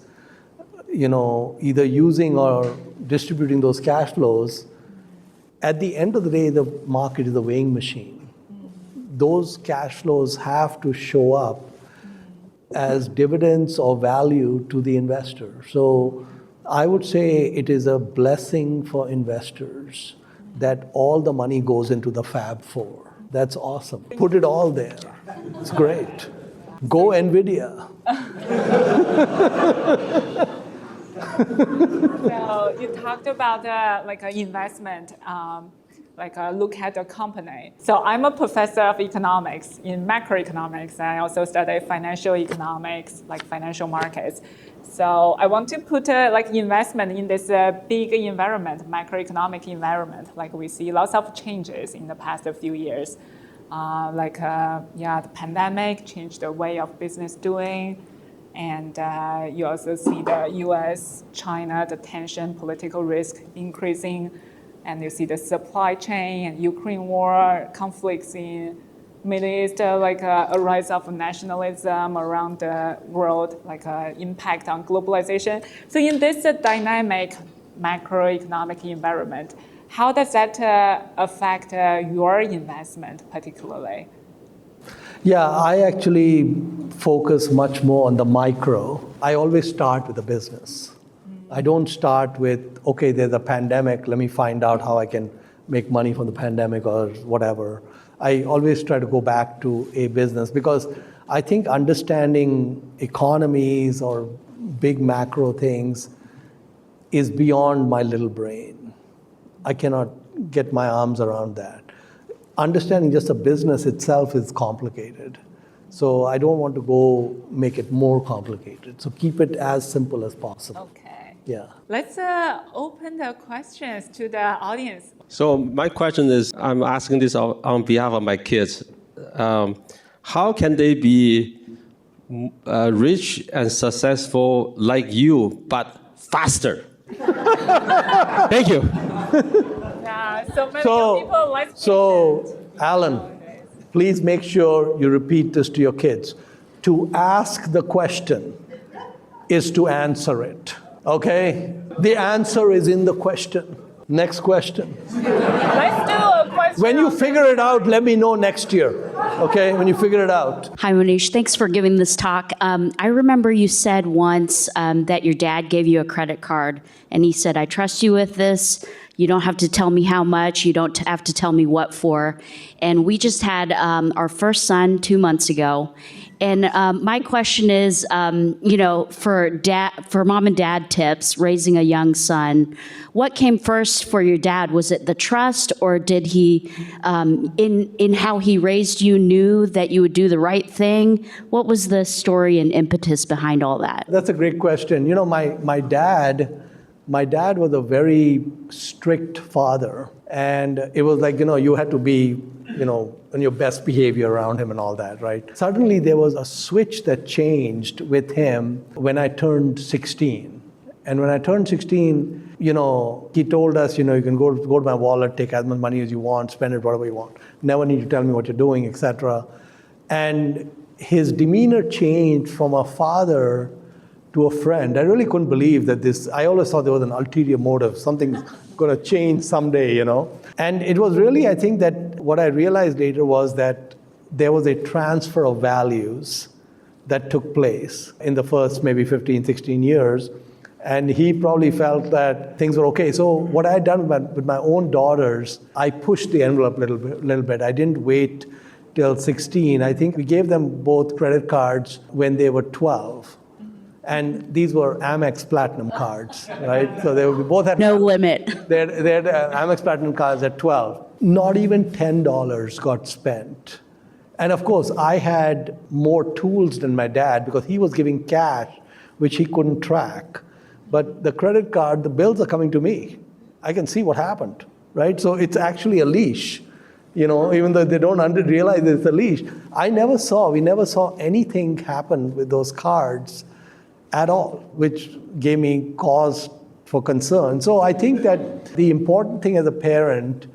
either using or distributing those cash flows, at the end of the day, the market is a weighing machine. Those cash flows have to show up as dividends or value to the investor. So I would say it is a blessing for investors that all the money goes into the Fab Four. That's awesome. Put it all there. It's great. Go NVIDIA. So you talked about an investment, look at the company. So I'm a professor of economics in macroeconomics. I also study financial economics, like financial markets. So I want to put investment in this big environment, macroeconomic environment. Like we see lots of changes in the past few years. The pandemic changed the way of business doing. And you also see the US, China, the tension, political risk increasing. And you see the supply chain and Ukraine war, conflicts in Middle East, a rise of nationalism around the world, impact on globalization. So in this dynamic macroeconomic environment, how does that affect your investment particularly? Yeah, I actually focus much more on the micro. I always start with the business. I don't start with, okay, there's a pandemic, let me find out how I can make money from the pandemic or whatever. I always try to go back to a business because I think understanding economies or big macro things is beyond my little brain. I cannot get my arms around that. Understanding just a business itself is complicated. So I don't want to go make it more complicated. So keep it as simple as possible. Okay. Yeah. Let's open the questions to the audience. So my question is, I'm asking this on behalf of my kids. How can they be rich and successful like you, but faster? Thank you. Yeah, so many people like So, Alan, please make sure you repeat this to your kids. To ask the question is to answer it. Okay? The answer is in the question. Next question. Let's do a question. When you figure it out, let me know next year. Okay? When you figure it out. Hi, Mohnish. Thanks for giving this talk. I remember you said once that your dad gave you a credit card, and he said, I trust you with this. You don't have to tell me how much. You don't have to tell me what for. And we just had our first son 2 months ago. And my question is, for mom and dad tips, raising a young son, what came first for your dad? Was it the trust, or did he, in how he raised you, knew that you would do the right thing? What was the story and impetus behind all that? That's a great question. You know, my dad was a very strict father. And it was like, you had to be, on your best behavior around him and all that, right? Suddenly there was a switch that changed with him when I turned 16. And when I turned 16, he told us, you can go to my wallet, take as much money as you want, spend it whatever you want. Never need to tell me what you're doing, etc. And his demeanor changed from a father to a friend. I really couldn't believe that I always thought there was an ulterior motive, something's going to change someday, And it was really, I think that what I realized later was that there was a transfer of values that took place in the first maybe 15, 16 years. And he probably felt that things were okay. So what I had done with my own daughters, I pushed the envelope a little bit. I didn't wait till 16. I think we gave them both credit cards when they were 12. And these were Amex Platinum cards, right? So we both had no limit. They had Amex Platinum cards at 12. Not even $10 got spent. And of course, I had more tools than my dad because he was giving cash, which he couldn't track. But the credit card, the bills are coming to me. I can see what happened, right? So it's actually a leash, even though they don't realize it's a leash. We never saw anything happen with those cards at all, which gave me cause for concern. So I think that the important thing as a parent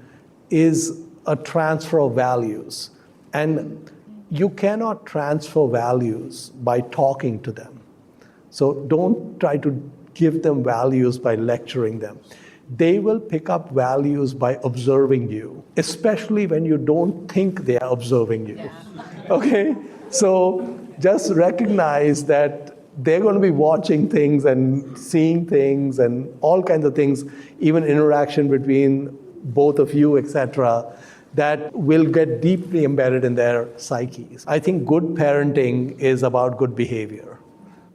is a transfer of values. And you cannot transfer values by talking to them. So don't try to give them values by lecturing them. They will pick up values by observing you, especially when you don't think they are observing you. Yeah. Okay? So just recognize that they're going to be watching things and seeing things and all kinds of things, even interaction between both of you, etc., that will get deeply embedded in their psyches. I think good parenting is about good behavior.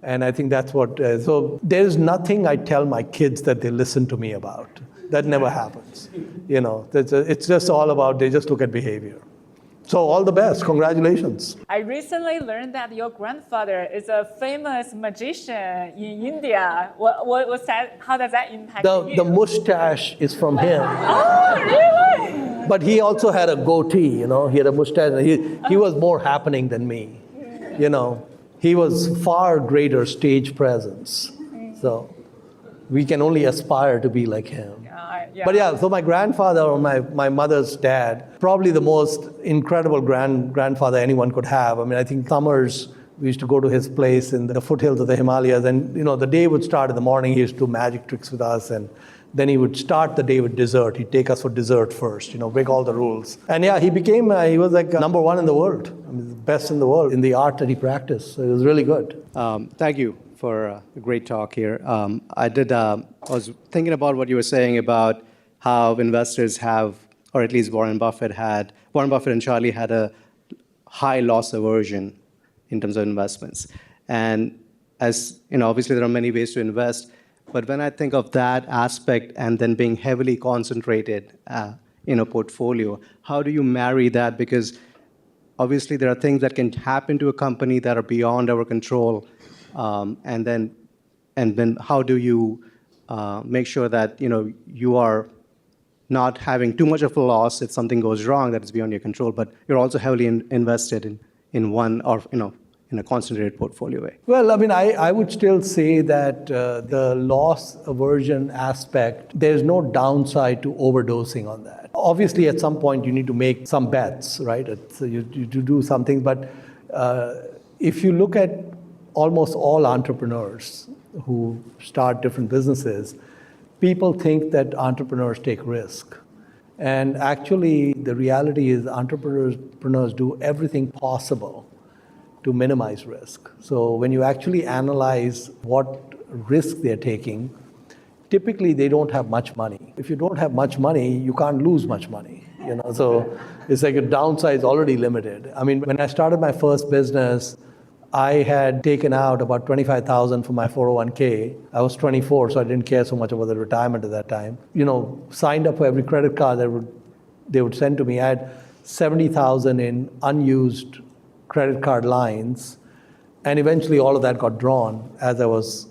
And I think that's so there's nothing I tell my kids that they listen to me about. That never happens. It's just all about, they just look at behavior. So all the best. Congratulations. I recently learned that your grandfather is a famous magician in India. What was that? How does that impact you? The mustache is from him. Oh, really? But he also had a goatee, He had a mustache. He was more happening than me, He was far greater stage presence. So we can only aspire to be like him. Yeah. But yeah, so my grandfather or my mother's dad, probably the most incredible grandfather anyone could have. I mean, I think summers, we used to go to his place in the foothills of the Himalayas, and the day would start in the morning. He used to do magic tricks with us, and then he would start the day with dessert. He'd take us for dessert first, break all the rules. And yeah, he was like number one in the world. I mean, the best in the world in the art that he practiced. So it was really good. Thank you for a great talk here. I was thinking about what you were saying about how investors have, or at least Warren Buffett and Charlie had a high loss aversion in terms of investments. And as you know, obviously there are many ways to invest, but when I think of that aspect and then being heavily concentrated in a portfolio, how do you marry that? Because obviously there are things that can happen to a company that are beyond our control, and then how do you make sure that you are not having too much of a loss if something goes wrong that is beyond your control, but you're also heavily invested in one, or in a concentrated portfolio way? Well, I mean, I would still say that the loss aversion aspect, there's no downside to overdosing on that. Obviously, at some point, you need to make some bets, right? You do something, but if you look at almost all entrepreneurs who start different businesses, people think that entrepreneurs take risk. And actually, the reality is entrepreneurs do everything possible to minimize risk. So when you actually analyze what risk they're taking, typically they don't have much money. If you don't have much money, you can't lose much money. So it's like a downside is already limited. I mean, when I started my first business, I had taken out about $25,000 from my 401k. I was 24, so I didn't care so much about the retirement at that time. Signed up for every credit card they would send to me. I had $70,000 in unused credit card lines, and eventually all of that got drawn as I was,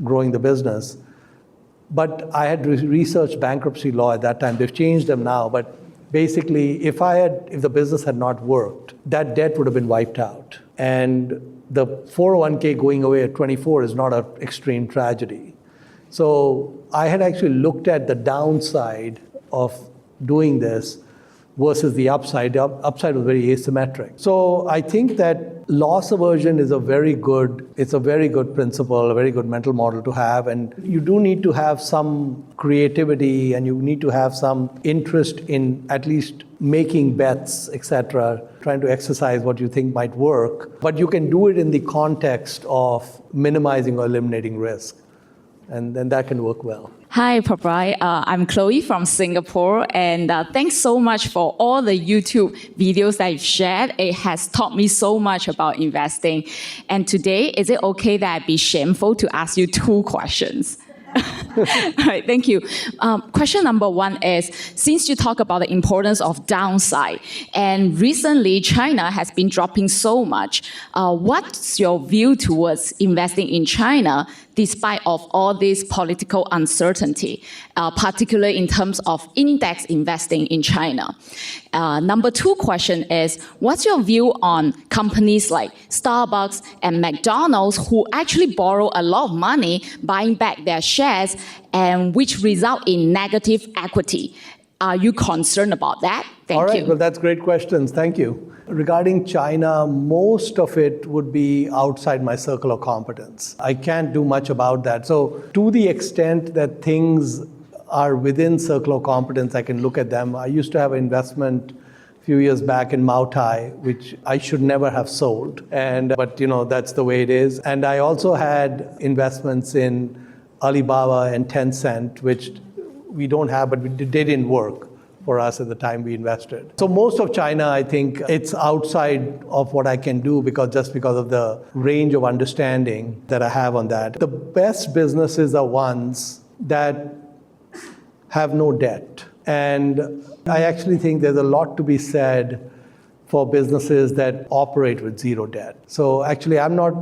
growing the business. But I had researched bankruptcy law at that time. They've changed them now, but basically, if the business had not worked, that debt would have been wiped out. And the 401k going away at 24 is not an extreme tragedy. So I had actually looked at the downside of doing this versus the upside. The upside was very asymmetric. So I think that loss aversion is a very good principle, a very good mental model to have. And you do need to have some creativity, and you need to have some interest in at least making bets, etc., trying to exercise what you think might work. But you can do it in the context of minimizing or eliminating risk. And then that can work well. Hi, Pabrai. I'm Chloe from Singapore, and thanks so much for all the YouTube videos that you've shared. It has taught me so much about investing. And today, is it okay that I be shameful to ask you 2 questions? All right, thank you. Question number 1 is, since you talk about the importance of downside, and recently China has been dropping so much, what's your view towards investing in China despite of all this political uncertainty, particularly in terms of index investing in China? Number 2 question is, what's your view on companies like Starbucks and McDonald's who actually borrow a lot of money buying back their shares, and which result in negative equity? Are you concerned about that? Thank you. All right, well, that's great questions. Thank you. Regarding China, most of it would be outside my circle of competence. I can't do much about that. So to the extent that things are within circle of competence, I can look at them. I used to have an investment a few years back in Moutai, which I should never have sold. But that's the way it is. And I also had investments in Alibaba and Tencent, which we don't have, but they didn't work for us at the time we invested. So most of China, I think it's outside of what I can do because of the range of understanding that I have on that. The best businesses are ones that have no debt. And I actually think there's a lot to be said for businesses that operate with zero debt. So actually, I'm not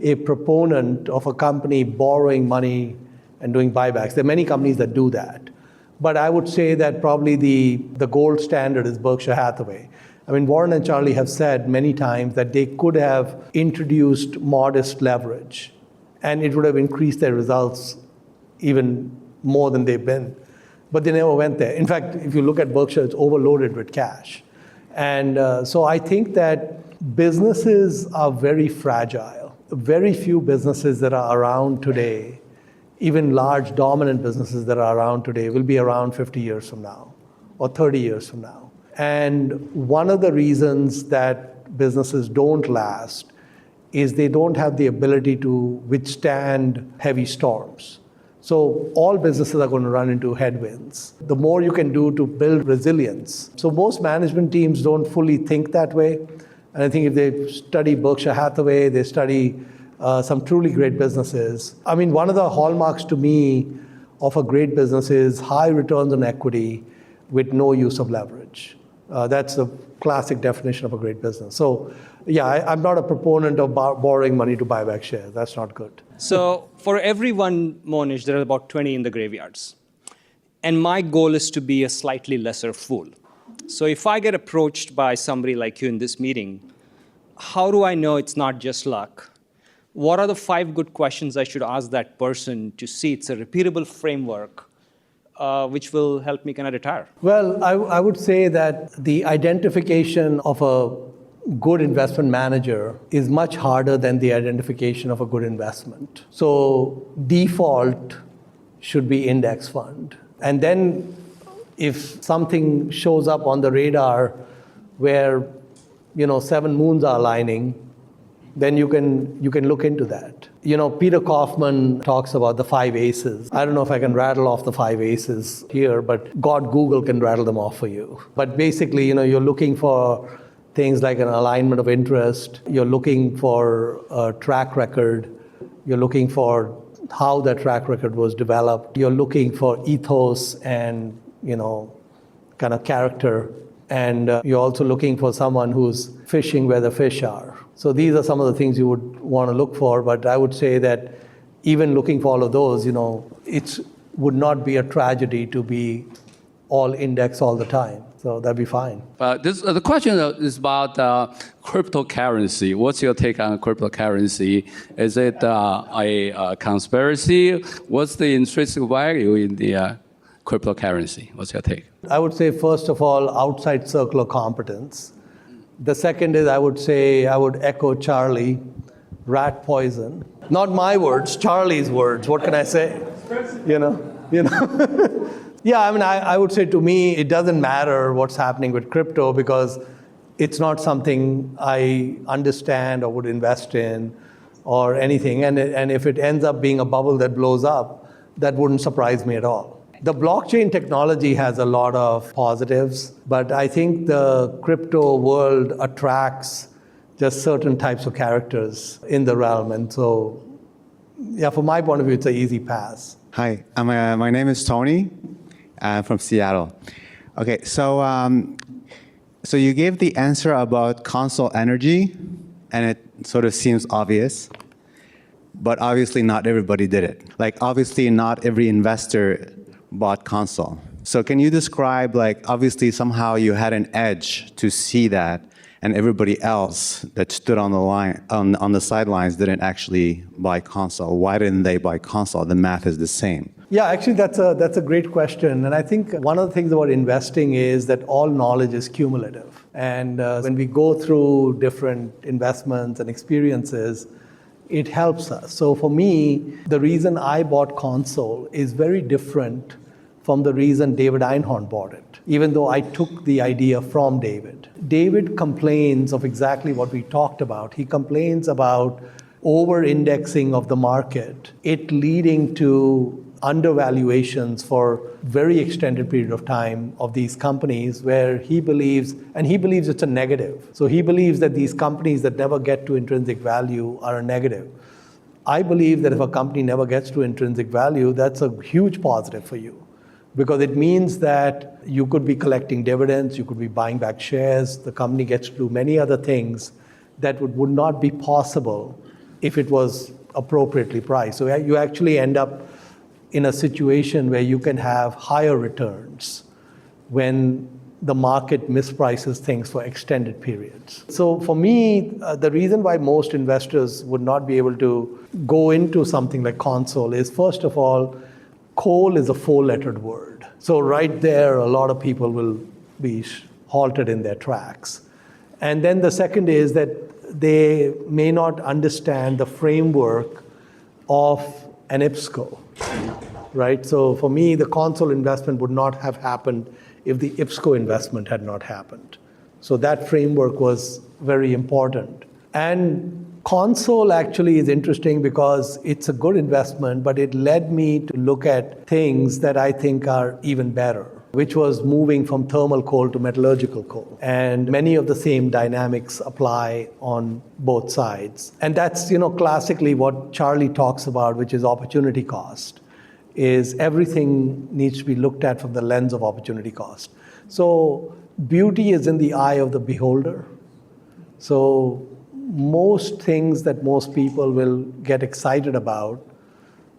a proponent of a company borrowing money and doing buybacks. There are many companies that do that. But I would say that probably the gold standard is Berkshire Hathaway. I mean, Warren and Charlie have said many times that they could have introduced modest leverage, and it would have increased their results even more than they've been. But they never went there. In fact, if you look at Berkshire, it's overloaded with cash. And so I think that businesses are very fragile. Very few businesses that are around today, even large dominant businesses that are around today, will be around 50 years from now or 30 years from now. And one of the reasons that businesses don't last is they don't have the ability to withstand heavy storms. So all businesses are going to run into headwinds. The more you can do to build resilience. So most management teams don't fully think that way. And I think if they study Berkshire Hathaway, they study some truly great businesses. I mean, one of the hallmarks to me of a great business is high returns on equity with no use of leverage. That's the classic definition of a great business. So yeah, I'm not a proponent of borrowing money to buy back shares. That's not good. So for everyone, Mohnish, there are about 20 in the graveyards. And my goal is to be a slightly lesser fool. So if I get approached by somebody like you in this meeting, how do I know it's not just luck? What are the 5 good questions I should ask that person to see it's a repeatable framework which will help me kind of retire? Well, I would say that the identification of a good investment manager is much harder than the identification of a good investment. So default should be index fund. And then if something shows up on the radar where 7 moons are aligning, then you can look into that. Peter Kaufman talks about the 5 aces. I don't know if I can rattle off the 5 aces here, but God Google can rattle them off for you. But basically, you're looking for things like an alignment of interest. You're looking for a track record. You're looking for how that track record was developed. You're looking for ethos and, kind of character. And you're also looking for someone who's fishing where the fish are. So these are some of the things you would want to look for. But I would say that even looking for all of those, it would not be a tragedy to be all index all the time. So that'd be fine. The question is about cryptocurrency. What's your take on cryptocurrency? Is it a conspiracy? What's the intrinsic value in the cryptocurrency? What's your take? I would say, first of all, outside circle of competence. The second is, I would echo Charlie, rat poison. Not my words, Charlie's words. What can I say? Yeah, I mean, I would say to me, it doesn't matter what's happening with crypto because it's not something I understand or would invest in or anything. And if it ends up being a bubble that blows up, that wouldn't surprise me at all. The blockchain technology has a lot of positives, but I think the crypto world attracts just certain types of characters in the realm. And so, yeah, from my point of view, it's an easy pass. Hi, my name is Tony. I'm from Seattle. Okay, so you gave the answer about Consol Energy, and it sort of seems obvious, but obviously not everybody did it. Like, obviously not every investor bought Consol. So can you describe, obviously somehow you had an edge to see that, and everybody else that stood on the line on the sidelines didn't actually buy Consol. Why didn't they buy Consol? The math is the same. Yeah, actually, that's a great question. And I think one of the things about investing is that all knowledge is cumulative. And when we go through different investments and experiences, it helps us. So for me, the reason I bought Consol is very different from the reason David Einhorn bought it, even though I took the idea from David. David complains of exactly what we talked about. He complains about over-indexing of the market, it leading to undervaluations for very extended period of time of these companies where he believes it's a negative. So he believes that these companies that never get to intrinsic value are a negative. I believe that if a company never gets to intrinsic value, that's a huge positive for you because it means that you could be collecting dividends, you could be buying back shares, the company gets to do many other things that would not be possible if it was appropriately priced. So you actually end up in a situation where you can have higher returns when the market misprices things for extended periods. So for me, the reason why most investors would not be able to go into something like Consol is, first of all, coal is a 4-lettered word. So right there, a lot of people will be halted in their tracks. And then the second is that they may not understand the framework of an IPSCO, right? So for me, the Consol investment would not have happened if the IPSCO investment had not happened. So that framework was very important. And Consol actually is interesting because it's a good investment, but it led me to look at things that I think are even better, which was moving from thermal coal to metallurgical coal. And many of the same dynamics apply on both sides. And that's, classically what Charlie talks about, which is opportunity cost, is everything needs to be looked at from the lens of opportunity cost. So beauty is in the eye of the beholder. So most things that most people will get excited about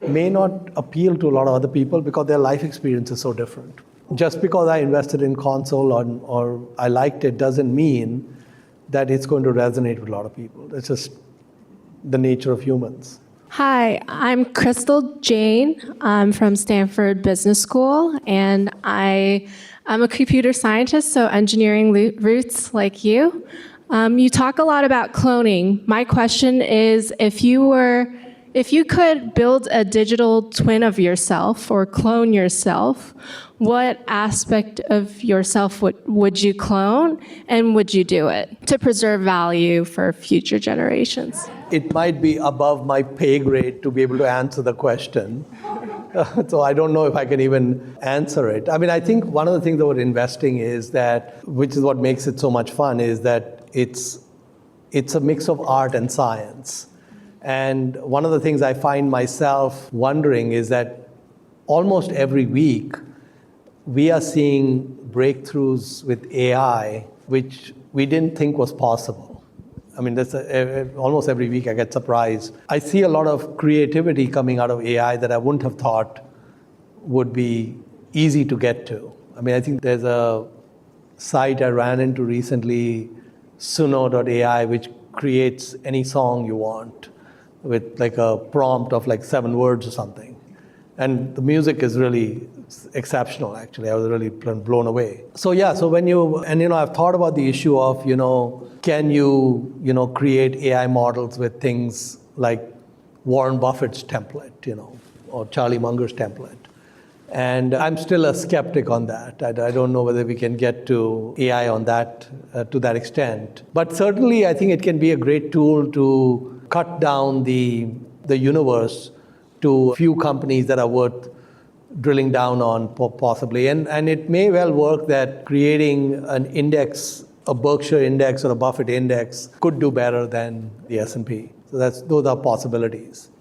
may not appeal to a lot of other people because their life experience is so different. Just because I invested in Consol or I liked it doesn't mean that it's going to resonate with a lot of people. It's just the nature of humans. Hi, I'm Crystal Jane. I'm from Stanford Business School, and I'm a computer scientist, so engineering roots like you. You talk a lot about cloning. My question is, if you could build a digital twin of yourself or clone yourself, what aspect of yourself would you clone, and would you do it to preserve value for future generations? It might be above my pay grade to be able to answer the question. So I don't know if I can even answer it. I mean, I think one of the things about investing is that, which is what makes it so much fun, is that it's a mix of art and science. And one of the things I find myself wondering is that almost every week, we are seeing breakthroughs with AI, which we didn't think was possible. I mean, almost every week I get surprised. I see a lot of creativity coming out of AI that I wouldn't have thought would be easy to get to. I mean, I think there's a site I ran into recently, suno.ai, which creates any song you want with like a prompt of like 7 words or something. And the music is really exceptional, actually. I was really blown away. So yeah, so I've thought about the issue of, can you, create AI models with things like Warren Buffett's template, or Charlie Munger's template. And I'm still a skeptic on that. I don't know whether we can get to AI on that, to that extent. But certainly, I think it can be a great tool to cut down the universe to a few companies that are worth drilling down on, possibly. And it may well work that creating an index, a Berkshire index or a Buffett index, could do better than the S&P. So those are possibilities.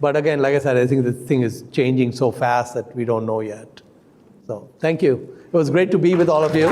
But again, like I said, I think the thing is changing so fast that we don't know yet. So thank you. It was great to be with all of you.